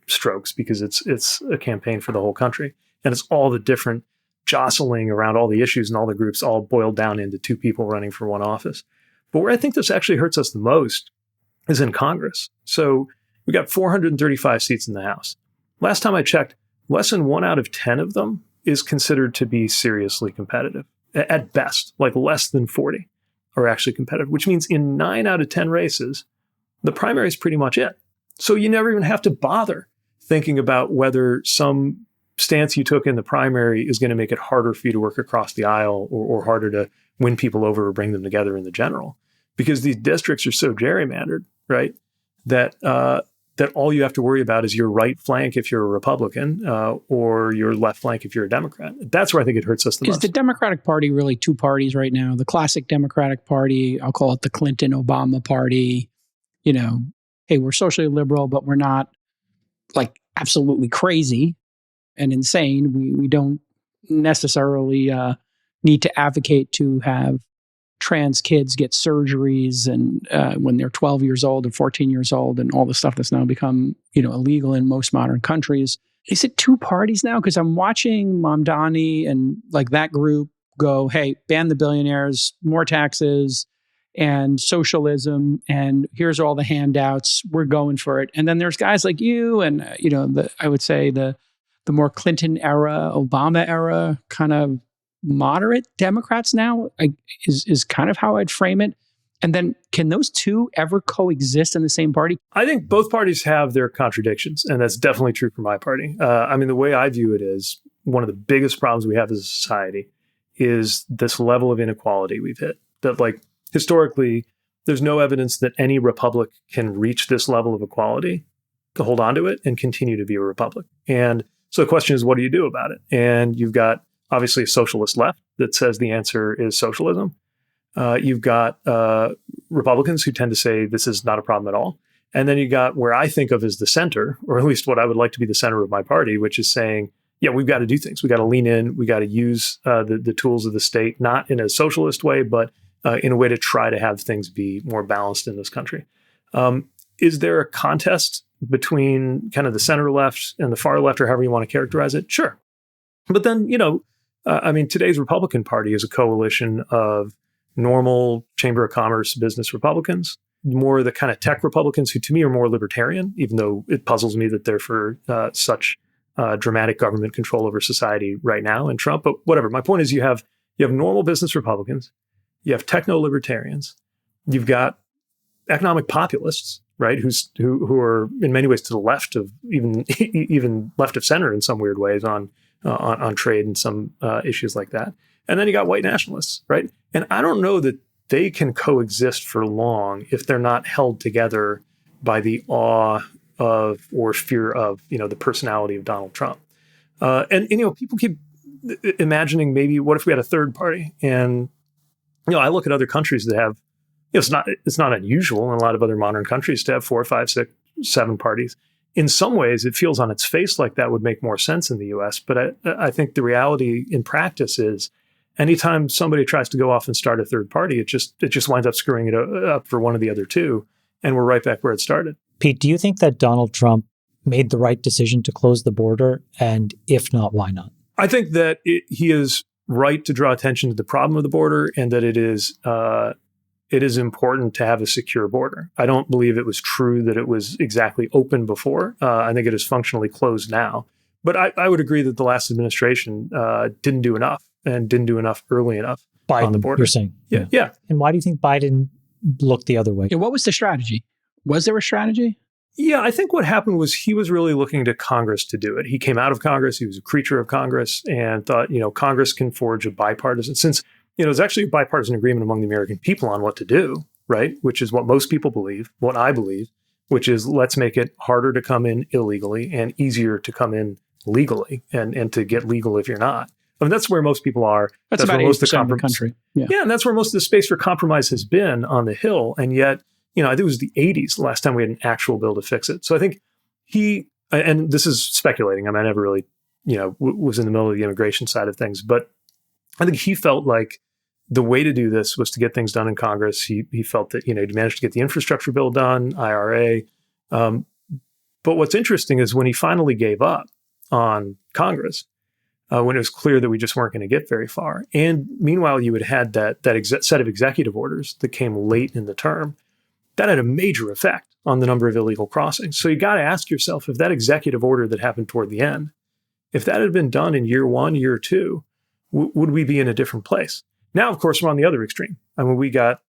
S1: strokes because it's a campaign for the whole country. And it's all the different jostling around all the issues and all the groups all boiled down into two people running for one office. But where I think this actually hurts us the most is in Congress. So we got 435 seats in the House. Last time I checked, less than 1 out of 10 of them is considered to be seriously competitive. At best, like less than 40 are actually competitive, which means in 9 out of 10 races, the primary is pretty much it. So you never even have to bother thinking about whether some stance you took in the primary is going to make it harder for you to work across the aisle or harder to win people over or bring them together in the general. Because these districts are so gerrymandered, right, that all you have to worry about is your right flank if you're a Republican or your left flank if you're a Democrat. That's where I think it hurts us the most.
S2: Is the Democratic Party really two parties right now? The classic Democratic Party, I'll call it the Clinton-Obama Party. Hey, we're socially liberal, but we're not like absolutely crazy and insane. We don't necessarily need to advocate to have trans kids get surgeries and when they're 12 years old and 14 years old and all the stuff that's now become illegal in most modern countries. Is it two parties now? Because I'm watching Mamdani and like that group go, hey, ban the billionaires, more taxes and socialism, and here's all the handouts. We're going for it. And then there's guys like you and I would say the more Clinton era, Obama era kind of moderate Democrats now is kind of how I'd frame it. And then can those two ever coexist in the same party?
S1: I think both parties have their contradictions, and that's definitely true for my party. The way I view it is one of the biggest problems we have as a society is this level of inequality we've hit. That like historically, there's no evidence that any republic can reach this level of equality, to hold on to it and continue to be a republic. And so the question is, what do you do about it? And you've got obviously a socialist left that says the answer is socialism. You've got Republicans who tend to say this is not a problem at all. And then you got where I think of as the center, or at least what I would like to be the center of my party, which is saying, yeah, we've got to do things. We got to lean in. We got to use the tools of the state, not in a socialist way, but in a way to try to have things be more balanced in this country. Is there a contest between kind of the center left and the far left, or however you want to characterize it? Sure. But then, today's Republican Party is a coalition of normal Chamber of Commerce business Republicans, more the kind of tech Republicans who to me are more libertarian, even though it puzzles me that they're for such dramatic government control over society right now in Trump. But whatever. My point is, you have normal business Republicans, you have techno libertarians, you've got economic populists, right? Who are in many ways to the left of even left of center in some weird ways on trade and some issues like that. And then you got white nationalists, right? And I don't know that they can coexist for long if they're not held together by the awe of or fear of, the personality of Donald Trump. And people keep imagining maybe what if we had a third party? And I look at other countries that have. It's not unusual in a lot of other modern countries to have 4, 5, 6, 7 parties. In some ways, it feels on its face like that would make more sense in the U.S. But I think the reality in practice is, anytime somebody tries to go off and start a third party, it just winds up screwing it up for one of the other two, and we're right back where it started.
S4: Pete, do you think that Donald Trump made the right decision to close the border? And if not, why not?
S1: I think that he is right to draw attention to the problem of the border, and that it is important to have a secure border. I don't believe it was true that it was exactly open before. I think it is functionally closed now. But I would agree that the last administration didn't do enough, and didn't do enough early enough
S4: Biden,
S1: on the border.
S4: You're saying?
S1: Yeah.
S4: And why do you think Biden looked the other way?
S2: Yeah, what was the strategy? Was there a strategy?
S1: Yeah, I think what happened was he was really looking to Congress to do it. He came out of Congress. He was a creature of Congress and thought, Congress can forge a bipartisan, since there's actually a bipartisan agreement among the American people on what to do, right? Which is what most people believe, what I believe, which is let's make it harder to come in illegally and easier to come in legally and to get legal if you're not. I mean, that's where most people are.
S2: That's about
S1: where most
S2: 80% of the country.
S1: Yeah, and that's where most of the space for compromise has been on the Hill. And yet, I think it was the 80s the last time we had an actual bill to fix it. So I think and this is speculating. I mean, I never really, was in the middle of the immigration side of things, but I think he felt like the way to do this was to get things done in Congress. He felt that, he'd managed to get the infrastructure bill done, IRA. But what's interesting is when he finally gave up on Congress, when it was clear that we just weren't going to get very far. And meanwhile, you had that set of executive orders that came late in the term. That had a major effect on the number of illegal crossings. So you got to ask yourself, if that executive order that happened toward the end, if that had been done in year 1, year 2, would we be in a different place? Now, of course, we're on the other extreme. I mean, we got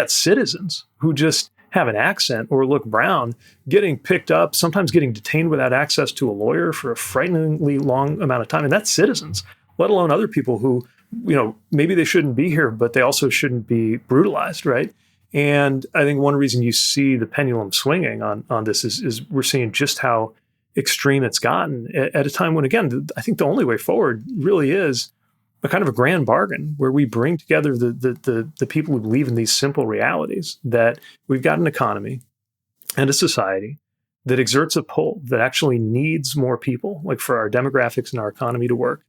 S1: citizens who just have an accent or look brown getting picked up, sometimes getting detained without access to a lawyer for a frighteningly long amount of time. And that's citizens, let alone other people who, maybe they shouldn't be here, but they also shouldn't be brutalized, right? And I think one reason you see the pendulum swinging on this is we're seeing just how extreme it's gotten at a time when, again, I think the only way forward really is a kind of a grand bargain where we bring together the people who believe in these simple realities, that we've got an economy and a society that exerts a pull that actually needs more people, like for our demographics and our economy to work,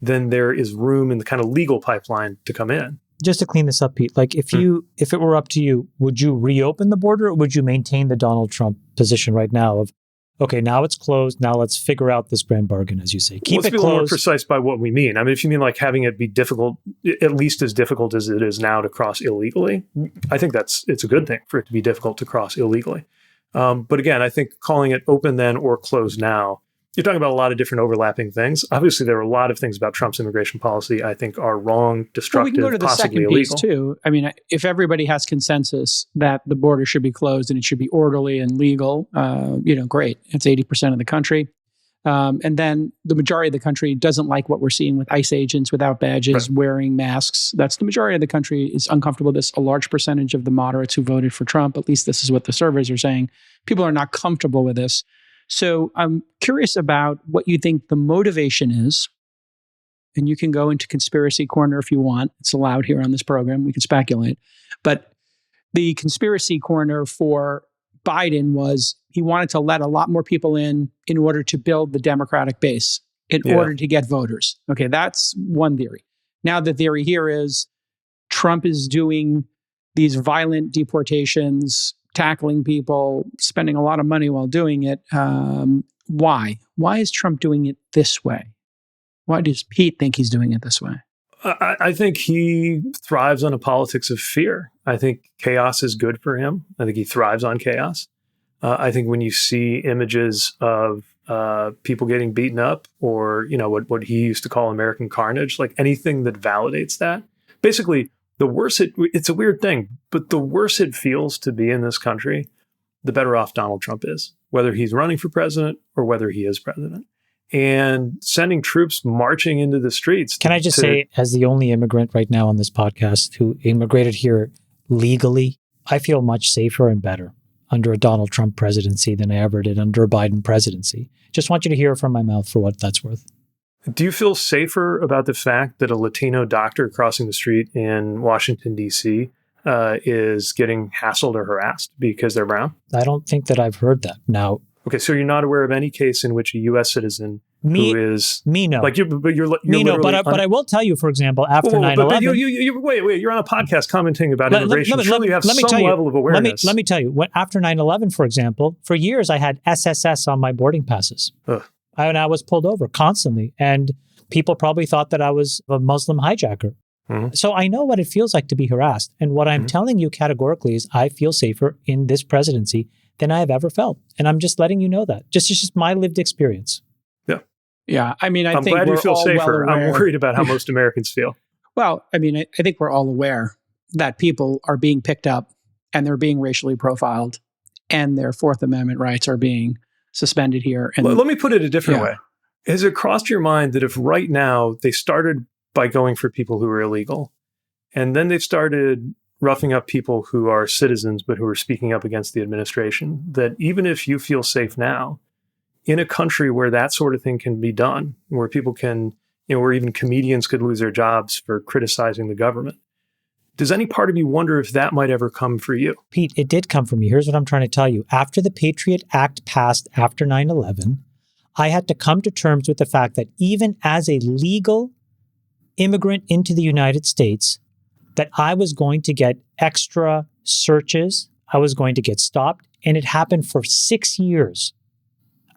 S1: then there is room in the kind of legal pipeline to come in.
S4: Just to clean this up, Pete, like if it were up to you, would you reopen the border, or would you maintain the Donald Trump position right now of, okay, now it's closed, now let's figure out this grand bargain, as you say. Keep
S1: Let's
S4: it
S1: be
S4: closed.
S1: a little more precise by what we mean. I mean, if you mean like having it be difficult, at least as difficult as it is now to cross illegally, I think it's a good thing for it to be difficult to cross illegally. But again, I think calling it open then or closed now, you're talking about a lot of different overlapping things. Obviously, there are a lot of things about Trump's immigration policy I think are wrong, destructive,
S2: we can go to the
S1: possibly
S2: second piece
S1: illegal.
S2: too. I mean, if everybody has consensus that the border should be closed and it should be orderly and legal, great. It's 80% of the country. And then the majority of the country doesn't like what we're seeing with ICE agents without badges,
S1: right,
S2: wearing masks. That's the majority of the country is uncomfortable with this. A large percentage of the moderates who voted for Trump, at least this is what the surveys are saying, people are not comfortable with this. So I'm curious about what you think the motivation is. And you can go into conspiracy corner if you want. It's allowed here on this program. We can speculate. But the conspiracy corner for Biden was he wanted to let a lot more people in order to build the Democratic base, in order to get voters. Okay, that's one theory. Now the theory here is Trump is doing these violent deportations, tackling people, spending a lot of money while doing it. Why? Why is Trump doing it this way? Why does Pete think he's doing it this way?
S1: I think he thrives on a politics of fear. I think chaos is good for him. I think he thrives on chaos. I think when you see images of people getting beaten up, or what he used to call American carnage, like anything that validates that. Basically, the worse it's a weird thing, but the worse it feels to be in this country, the better off Donald Trump is, whether he's running for president or whether he is president. And sending troops marching into the streets.
S4: Can I just say, as the only immigrant right now on this podcast who immigrated here legally, I feel much safer and better under a Donald Trump presidency than I ever did under a Biden presidency. Just want you to hear it from my mouth for what that's worth.
S1: Do you feel safer about the fact that a Latino doctor crossing the street in Washington, D.C. Is getting hassled or harassed because they're brown?
S4: I don't think that I've heard that. Now,
S1: okay, so you're not aware of any case in which a U.S. citizen who is
S4: no,
S1: like you're
S4: me no, but I will tell you, for example, after 9/11,
S1: wait, you're on a podcast commenting about immigration. Surely you have some level of awareness.
S4: Let me tell you, after 9/11, for example, for years I had SSS on my boarding passes. And I was pulled over constantly, and people probably thought that I was a Muslim hijacker. Mm-hmm. So I know what it feels like to be harassed. And what I'm telling you categorically is I feel safer in this presidency than I have ever felt. And I'm just letting you know that. It's just my lived experience.
S1: Yeah.
S2: Yeah. I mean, I'm
S1: glad you feel safer. I'm worried about how most Americans feel.
S2: Well, I mean, I think we're all aware that people are being picked up and they're being racially profiled and their Fourth Amendment rights are being suspended here. And
S1: let me put it a different way. Has it crossed your mind that if right now they started by going for people who are illegal, and then they've started roughing up people who are citizens but who are speaking up against the administration, that even if you feel safe now, in a country where that sort of thing can be done, where people can, where even comedians could lose their jobs for criticizing the government, does any part of you wonder if that might ever come for you?
S4: Pete, it did come for me. Here's what I'm trying to tell you. After the Patriot Act passed after 9/11, I had to come to terms with the fact that even as a legal immigrant into the United States, that I was going to get extra searches, I was going to get stopped, and it happened for 6 years.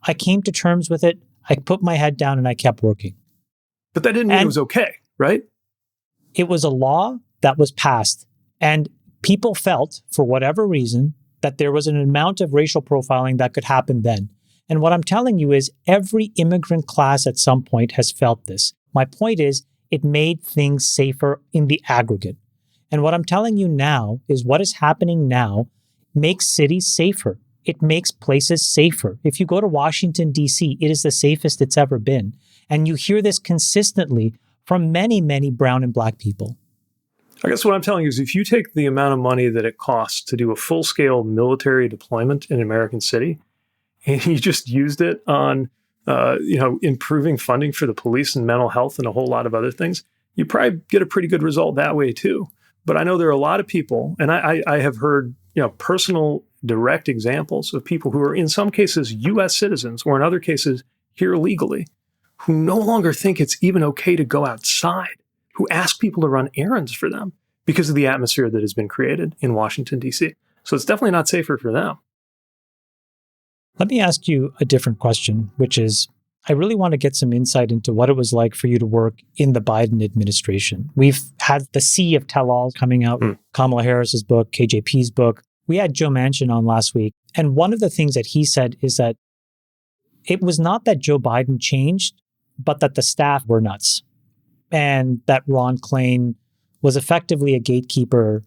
S4: I came to terms with it, I put my head down, and I kept working.
S1: But that didn't mean it was okay, right?
S4: It was a law that was passed, and people felt, for whatever reason, that there was an amount of racial profiling that could happen then. And what I'm telling you is every immigrant class at some point has felt this. My point is, it made things safer in the aggregate. And what I'm telling you now is what is happening now makes cities safer. It makes places safer. If you go to Washington, D.C., it is the safest it's ever been. And you hear this consistently from many, many brown and black people.
S1: I guess what I'm telling you is if you take the amount of money that it costs to do a full-scale military deployment in an American city, and you just used it on improving funding for the police and mental health and a whole lot of other things, you probably get a pretty good result that way too. But I know there are a lot of people, and I have heard personal direct examples of people who are in some cases U.S. citizens or in other cases here legally, who no longer think it's even okay to go outside, who ask people to run errands for them because of the atmosphere that has been created in Washington, D.C. So it's definitely not safer for them.
S4: Let me ask you a different question, which is, I really want to get some insight into what it was like for you to work in the Biden administration. We've had the sea of tell-alls coming out, Kamala Harris's book, KJP's book. We had Joe Manchin on last week. And one of the things that he said is that it was not that Joe Biden changed, but that the staff were nuts. And that Ron Klain was effectively a gatekeeper.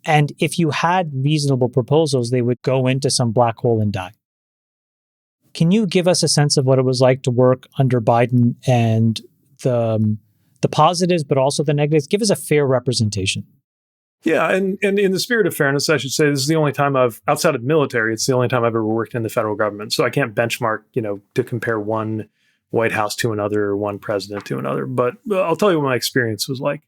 S4: And if you had reasonable proposals, they would go into some black hole and die. Can you give us a sense of what it was like to work under Biden and the positives, but also the negatives? Give us a fair representation.
S1: Yeah, and in the spirit of fairness, I should say this is the only time outside of the military, it's the only time I've ever worked in the federal government. So I can't benchmark, to compare one White House to another or one president to another. But I'll tell you what my experience was like.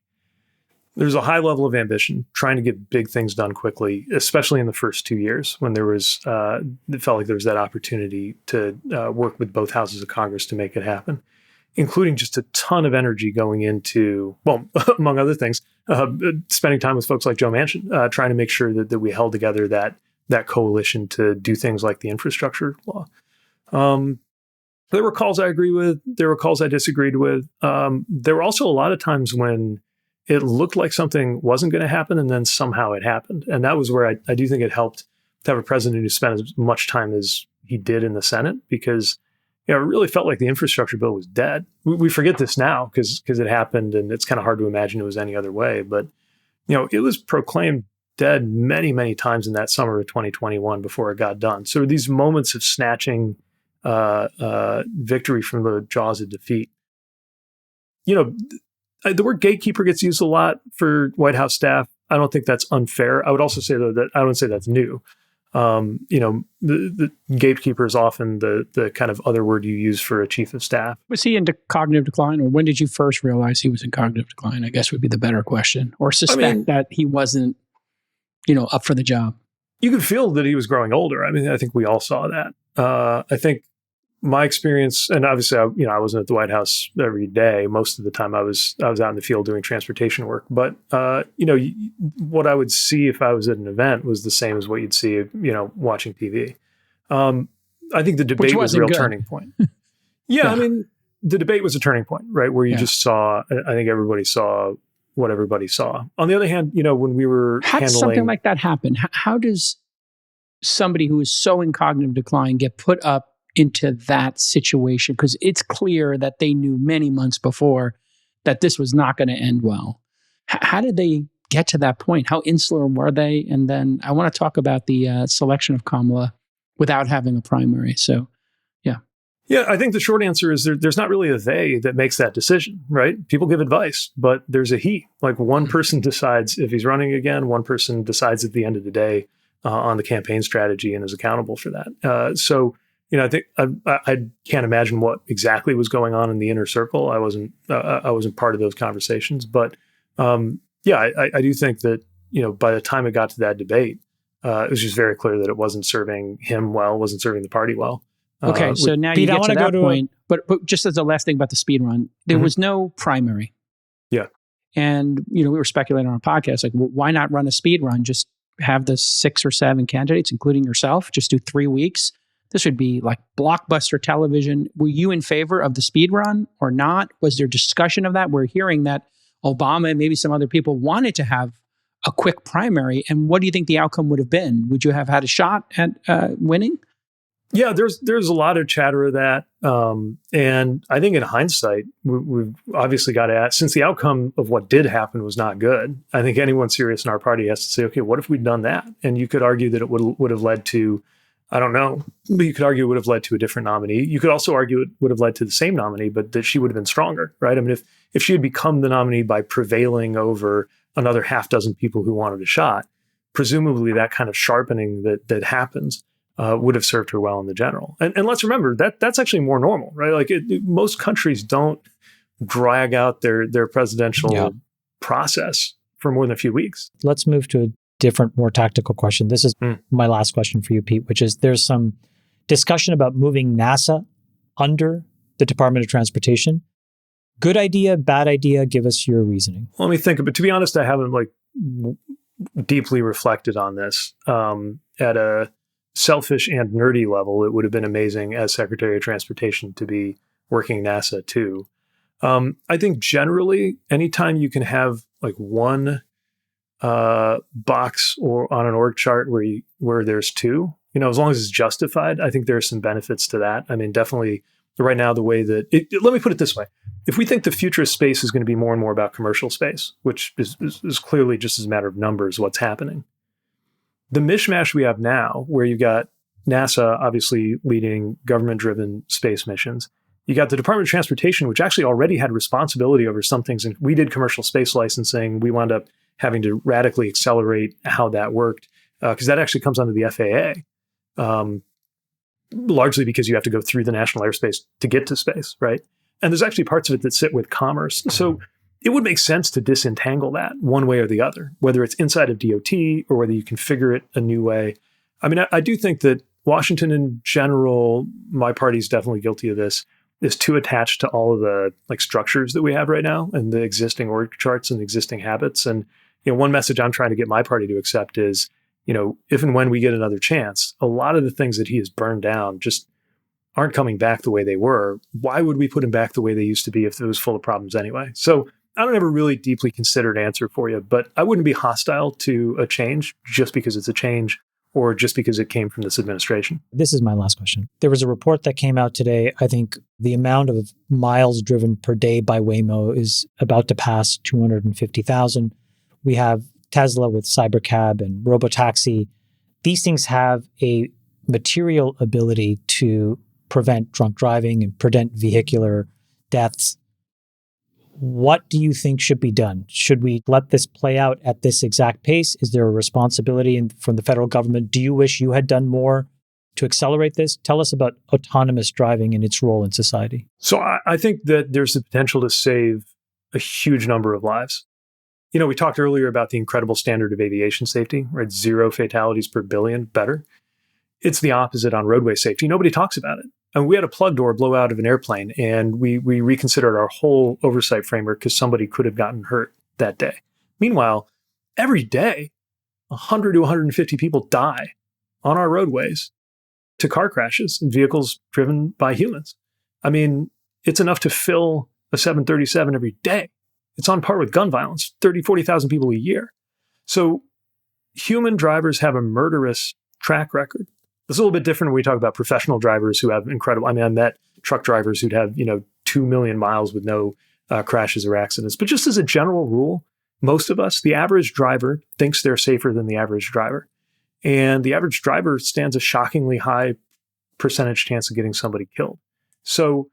S1: There's a high level of ambition, trying to get big things done quickly, especially in the first 2 years when there was, it felt like there was that opportunity to work with both houses of Congress to make it happen, including just a ton of energy going into, well, among other things, spending time with folks like Joe Manchin, trying to make sure that we held together that coalition to do things like the infrastructure law. There were calls I agree with. There were calls I disagreed with. There were also a lot of times when it looked like something wasn't going to happen, and then somehow it happened. And that was where I do think it helped to have a president who spent as much time as he did in the Senate, because it really felt like the infrastructure bill was dead. We forget this now because it happened, and it's kind of hard to imagine it was any other way. But it was proclaimed dead many, many times in that summer of 2021 before it got done. So these moments of snatching victory from the jaws of defeat. The word gatekeeper gets used a lot for White House staff. I don't think that's unfair. I would also say, though, that I wouldn't say that's new. The gatekeeper is often the kind of other word you use for a chief of staff.
S2: Was he into cognitive decline, or when did you first realize he was in cognitive decline? I guess would be the better question. Or suspect that he wasn't, up for the job.
S1: You could feel that he was growing older. I think we all saw that. I think my experience, and obviously, I wasn't at the White House every day. Most of the time, I was out in the field doing transportation work. But what I would see if I was at an event was the same as what you'd see, watching TV. I think the debate was a real turning point. Yeah, the debate was a turning point, right? Where you just saw. I think everybody saw what everybody saw. On the other hand, when we were
S2: how does something like that happen? How does somebody who is so in cognitive decline get put up into that situation? Because it's clear that they knew many months before that this was not going to end well. How did they get to that point? How insular were they? And then I want to talk about the selection of Kamala without having a primary. So, yeah.
S1: Yeah, I think the short answer is there's not really a they that makes that decision, right? People give advice, but there's a he. Like one person decides if he's running again, one person decides at the end of the day on the campaign strategy and is accountable for that. So, I think I can't imagine what exactly was going on in the inner circle. I wasn't part of those conversations, but I do think that by the time it got to that debate, it was just very clear that it wasn't serving him well, wasn't serving the party well.
S2: Okay, so now you get to that point, but just as the last thing about the speed run, there was no primary.
S1: Yeah,
S2: and we were speculating on a podcast like, well, why not run a speed run? Just have the 6 or 7 candidates, including yourself. Just do 3 weeks. This would be like blockbuster television. Were you in favor of the speed run or not? Was there discussion of that? We're hearing that Obama and maybe some other people wanted to have a quick primary. And what do you think the outcome would have been? Would you have had a shot at winning?
S1: Yeah, there's a lot of chatter of that. And I think in hindsight, we've obviously got to ask, since the outcome of what did happen was not good, I think anyone serious in our party has to say, okay, what if we'd done that? And you could argue that it would have led to, I don't know, but you could argue it would have led to a different nominee. You could also argue it would have led to the same nominee, but that she would have been stronger, right? If she had become the nominee by prevailing over another half dozen people who wanted a shot, presumably that kind of sharpening that happens would have served her well in the general. And let's remember that's actually more normal, right? Like most countries don't drag out their presidential process for more than a few weeks.
S4: Let's move to a different, more tactical question. This is my last question for you, Pete, which is there's some discussion about moving NASA under the Department of Transportation. Good idea, bad idea? Give us your reasoning.
S1: Let me think. But to be honest, I haven't deeply reflected on this. At a selfish and nerdy level, it would have been amazing as Secretary of Transportation to be working NASA too. I think generally, anytime you can have one box or on an org chart where there's two, as long as it's justified, I think there are some benefits to that. Definitely right now, the way that let me put it this way. If we think the future of space is going to be more and more about commercial space, which is clearly just as a matter of numbers, what's happening. The mishmash we have now, where you've got NASA obviously leading government-driven space missions. You got the Department of Transportation, which actually already had responsibility over some things. And we did commercial space licensing. We wound up having to radically accelerate how that worked because that actually comes under the FAA, largely because you have to go through the national airspace to get to space, right? And there's actually parts of it that sit with commerce. So it would make sense to disentangle that one way or the other, whether it's inside of DOT or whether you configure it a new way. I do think that Washington in general, my party is definitely guilty of this, is too attached to all of the structures that we have right now and the existing org charts and the existing habits. And one message I'm trying to get my party to accept is, if and when we get another chance, a lot of the things that he has burned down just aren't coming back the way they were. Why would we put them back the way they used to be if it was full of problems anyway? So I don't have a really deeply considered answer for you, but I wouldn't be hostile to a change just because it's a change or just because it came from this administration.
S4: This is my last question. There was a report that came out today. I think the amount of miles driven per day by Waymo is about to pass 250,000. We have Tesla with Cybercab and Robotaxi. These things have a material ability to prevent drunk driving and prevent vehicular deaths. What do you think should be done? Should we let this play out at this exact pace? Is there a responsibility from the federal government? Do you wish you had done more to accelerate this? Tell us about autonomous driving and its role in society.
S1: So I think that there's the potential to save a huge number of lives. You know, we talked earlier about the incredible standard of aviation safety, right? 0 fatalities per billion, better. It's the opposite on roadway safety. Nobody talks about it. And we had a plug door blow out of an airplane, and we reconsidered our whole oversight framework because somebody could have gotten hurt that day. Meanwhile, every day, 100 to 150 people die on our roadways to car crashes and vehicles driven by humans. I mean, it's enough to fill a 737 every day. It's on par with gun violence, 30, 40,000 people a year. So human drivers have a murderous track record. It's a little bit different when we talk about professional drivers who have incredible, I met truck drivers who'd have, 2 million miles with no crashes or accidents. But just as a general rule, most of us, the average driver thinks they're safer than the average driver. And the average driver stands a shockingly high percentage chance of getting somebody killed. So,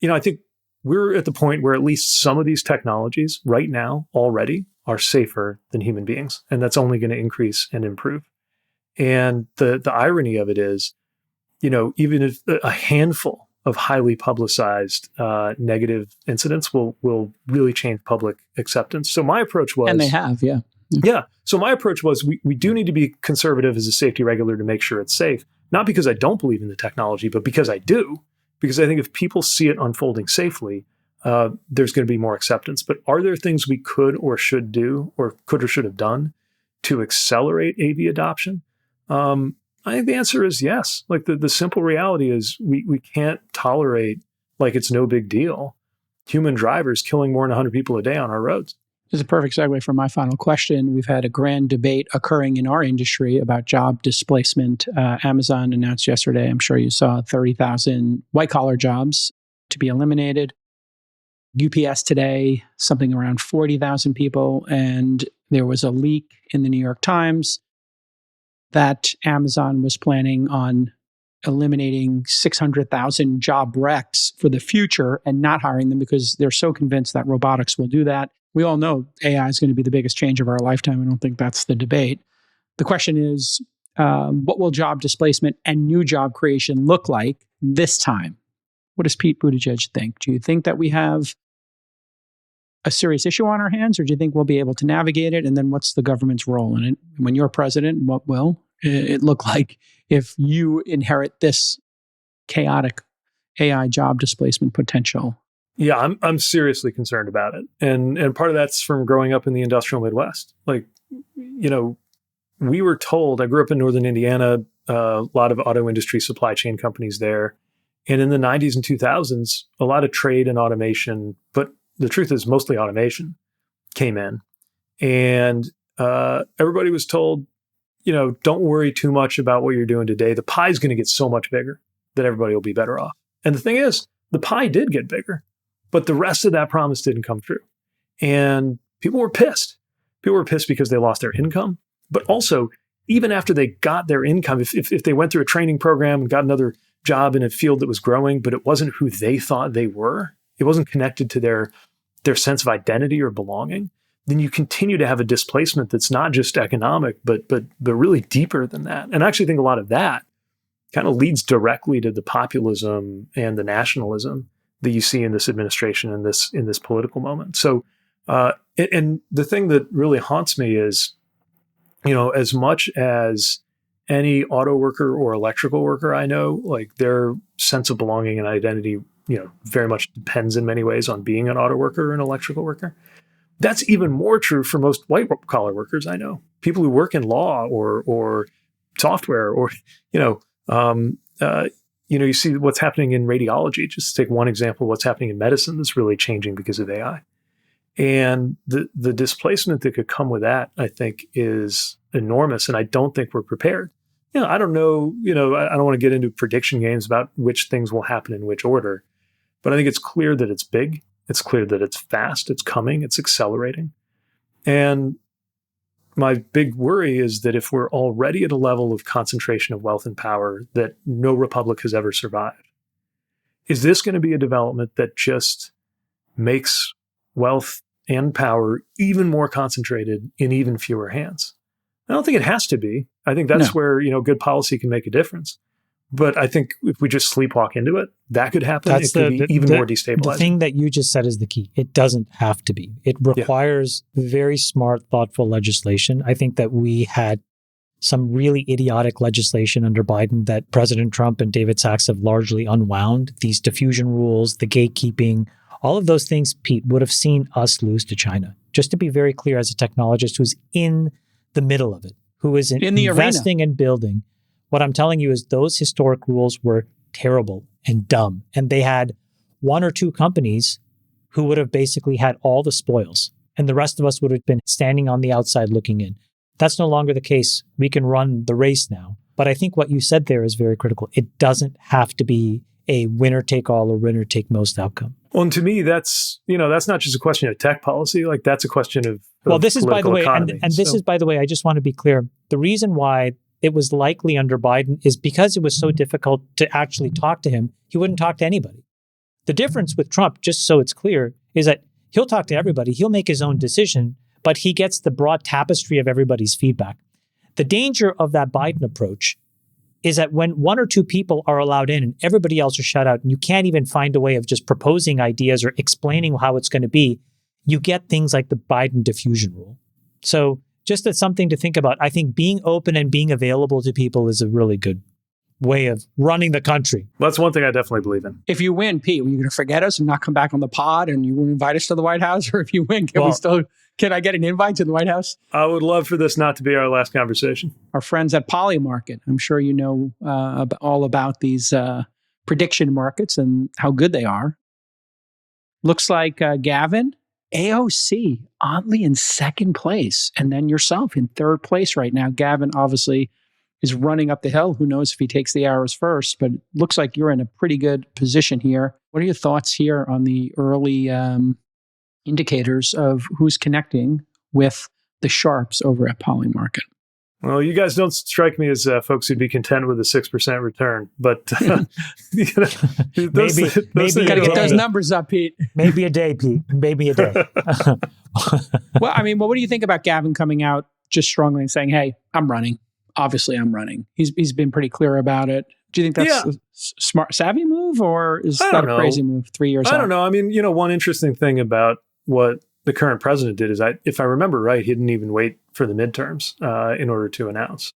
S1: I think we're at the point where at least some of these technologies right now already are safer than human beings. And that's only going to increase and improve. And the irony of it is, even if a handful of highly publicized negative incidents will really change public acceptance. So my approach was...
S2: And they have, yeah.
S1: Yeah. So my approach was we do need to be conservative as a safety regulator to make sure it's safe. Not because I don't believe in the technology, but because I do. Because I think if people see it unfolding safely, there's going to be more acceptance. But are there things we could or should do or could or should have done to accelerate AV adoption? I think the answer is yes. Like the simple reality is we can't tolerate, like it's no big deal, human drivers killing more than 100 people a day on our roads.
S2: This is a perfect segue for my final question. We've had a grand debate occurring in our industry about job displacement. Amazon announced yesterday, I'm sure you saw, 30,000 white-collar jobs to be eliminated. UPS today, something around 40,000 people. And there was a leak in the New York Times that Amazon was planning on eliminating 600,000 job recs for the future and not hiring them because they're so convinced that robotics will do that. We all know AI is going to be the biggest change of our lifetime. I don't think that's the debate. The question is, what will job displacement and new job creation look like this time? What does Pete Buttigieg think? Do you think that we have a serious issue on our hands, or do you think we'll be able to navigate it? And then what's the government's role in it? When you're president, what will it look like if you inherit this chaotic AI job displacement potential?
S1: Yeah, I'm seriously concerned about it. And part of that's from growing up in the industrial Midwest. Like, we were told, I grew up in Northern Indiana, a lot of auto industry supply chain companies there. And in the 90s and 2000s, a lot of trade and automation, but the truth is mostly automation, came in. And everybody was told, don't worry too much about what you're doing today. The pie's going to get so much bigger that everybody will be better off. And the thing is, the pie did get bigger, but the rest of that promise didn't come true. And people were pissed. People were pissed because they lost their income. But also, even after they got their income, if they went through a training program and got another job in a field that was growing, but it wasn't who they thought they were, it wasn't connected to their sense of identity or belonging, then you continue to have a displacement that's not just economic, but really deeper than that. And I actually think a lot of that kind of leads directly to the populism and the nationalism that you see in this administration and in this political moment. So, and the thing that really haunts me is, as much as any auto worker or electrical worker I know, like their sense of belonging and identity, very much depends in many ways on being an auto worker or an electrical worker. That's even more true for most white collar workers I know. People who work in law or software or, you see what's happening in radiology. Just to take one example, what's happening in medicine that's really changing because of AI. And the displacement that could come with that, I think, is enormous. And I don't think we're prepared. I don't know, I don't want to get into prediction games about which things will happen in which order, but I think it's clear that it's big. It's clear that it's fast. It's coming. It's accelerating. And my big worry is that if we're already at a level of concentration of wealth and power that no republic has ever survived, is this going to be a development that just makes wealth and power even more concentrated in even fewer hands? I don't think it has to be. I think that's where, good policy can make a difference. But I think if we just sleepwalk into it, that could happen. It could be even more destabilizing.
S4: The thing that you just said is the key. It doesn't have to be. It requires very smart, thoughtful legislation. I think that we had some really idiotic legislation under Biden that President Trump and David Sachs have largely unwound. These diffusion rules, the gatekeeping, all of those things, Pete, would have seen us lose to China. Just to be very clear, as a technologist who's in the middle of it, who is in the investing and building, what I'm telling you is those historic rules were terrible and dumb. And they had one or two companies who would have basically had all the spoils. And the rest of us would have been standing on the outside looking in. That's no longer the case. We can run the race now. But I think what you said there is very critical. It doesn't have to be a winner take all or winner take most outcome.
S1: Well, and to me, that's not just a question of tech policy. Like, that's a question of
S4: this is, by the way,
S1: economy.
S4: and this is, by the way, I just want to be clear. The reason why it was likely under Biden is because it was so difficult to actually talk to him. He wouldn't talk to anybody. The difference with Trump, just so it's clear, is that he'll talk to everybody. He'll make his own decision, but he gets the broad tapestry of everybody's feedback. The danger of that Biden approach is that when one or two people are allowed in and everybody else is shut out, and you can't even find a way of just proposing ideas or explaining how it's going to be, you get things like the Biden diffusion rule. So just as something to think about, I think being open and being available to people is a really good way of running the country.
S1: Well, that's one thing I definitely believe in.
S2: If you win, Pete, are you going to forget us and not come back on the pod and you won't invite us to the White House? Or if you win, can I get an invite to the White House?
S1: I would love for this not to be our last conversation.
S2: Our friends at Poly Market, I'm sure you know all about these prediction markets and how good they are. Looks like Gavin, AOC, oddly in second place, and then yourself in third place right now. Gavin obviously is running up the hill. Who knows if he takes the arrows first, but it looks like you're in a pretty good position here. What are your thoughts here on the early indicators of who's connecting with the sharps over at Poly Market?
S1: Well, you guys don't strike me as folks who'd be content with a 6% return, but
S4: maybe
S2: got to get those numbers up, Pete.
S4: Maybe a day, Pete. Maybe a day.
S2: Well, I mean, what do you think about Gavin coming out just strongly and saying, "Hey, I'm running. Obviously, I'm running." He's been pretty clear about it. Do you think that's a smart, savvy move, or is that a crazy move 3 years out?
S1: I don't know. I mean, one interesting thing about what the current president did is, if I remember right, he didn't even wait for the midterms in order to announce.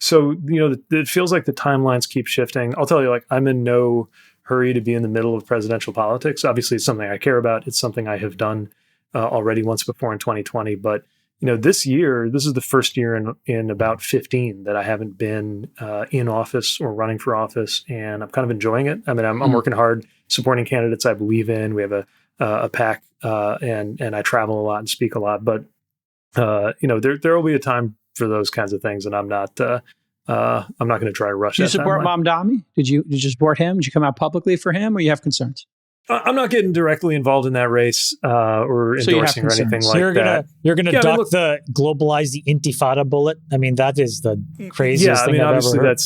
S1: So, it feels like the timelines keep shifting. I'll tell you, I'm in no hurry to be in the middle of presidential politics. Obviously, it's something I care about. It's something I have done already once before in 2020. But, this year, this is the first year in about 15 that I haven't been in office or running for office. And I'm kind of enjoying it. I mean, I'm working hard, supporting candidates I believe in. We have a PAC, and I travel a lot and speak a lot. But, there will be a time for those kinds of things. And I'm not going to try to rush.
S2: Do you support Mamdani? Did you support him? Did you come out publicly for him, or you have concerns?
S1: I'm not getting directly involved in that race or endorsing or anything like that.
S4: You're going to duck globalize the intifada bullet. I mean, that is the craziest thing I've ever heard.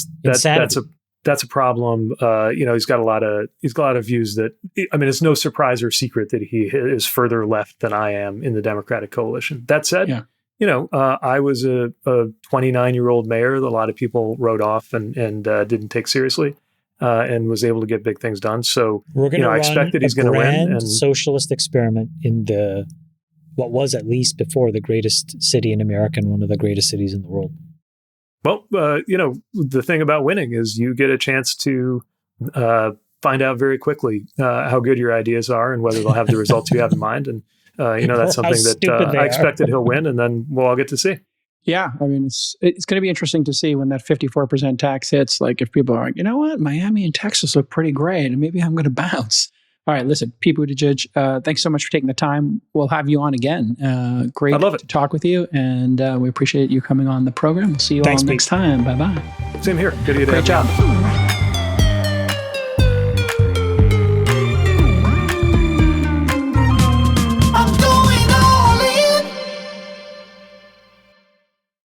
S1: That's a problem. He's got a lot of views that, I mean, it's no surprise or secret that he is further left than I am in the Democratic coalition. That said, I was a 29-year-old mayor that a lot of people wrote off and didn't take seriously. And was able to get big things done. So I expect that he's going to win.
S4: And socialist experiment in what was at least before the greatest city in America and one of the greatest cities in the world.
S1: Well, the thing about winning is you get a chance to find out very quickly how good your ideas are and whether they'll have the results you have in mind. And that's something that I expect that he'll win, and then we'll all get to see.
S2: Yeah, I mean, it's going to be interesting to see when that 54% tax hits. Like, if people are like, you know what, Miami and Texas look pretty great, and maybe I'm going to bounce. All right, listen, Pete Buttigieg, thanks so much for taking the time. We'll have you on again. Great
S1: I'd love it.
S2: to talk with you, and we appreciate you coming on the program. We'll see you all
S4: Thanks,
S2: next
S4: Pete.
S2: time. Bye-bye.
S1: Same here. Good to
S2: Great job.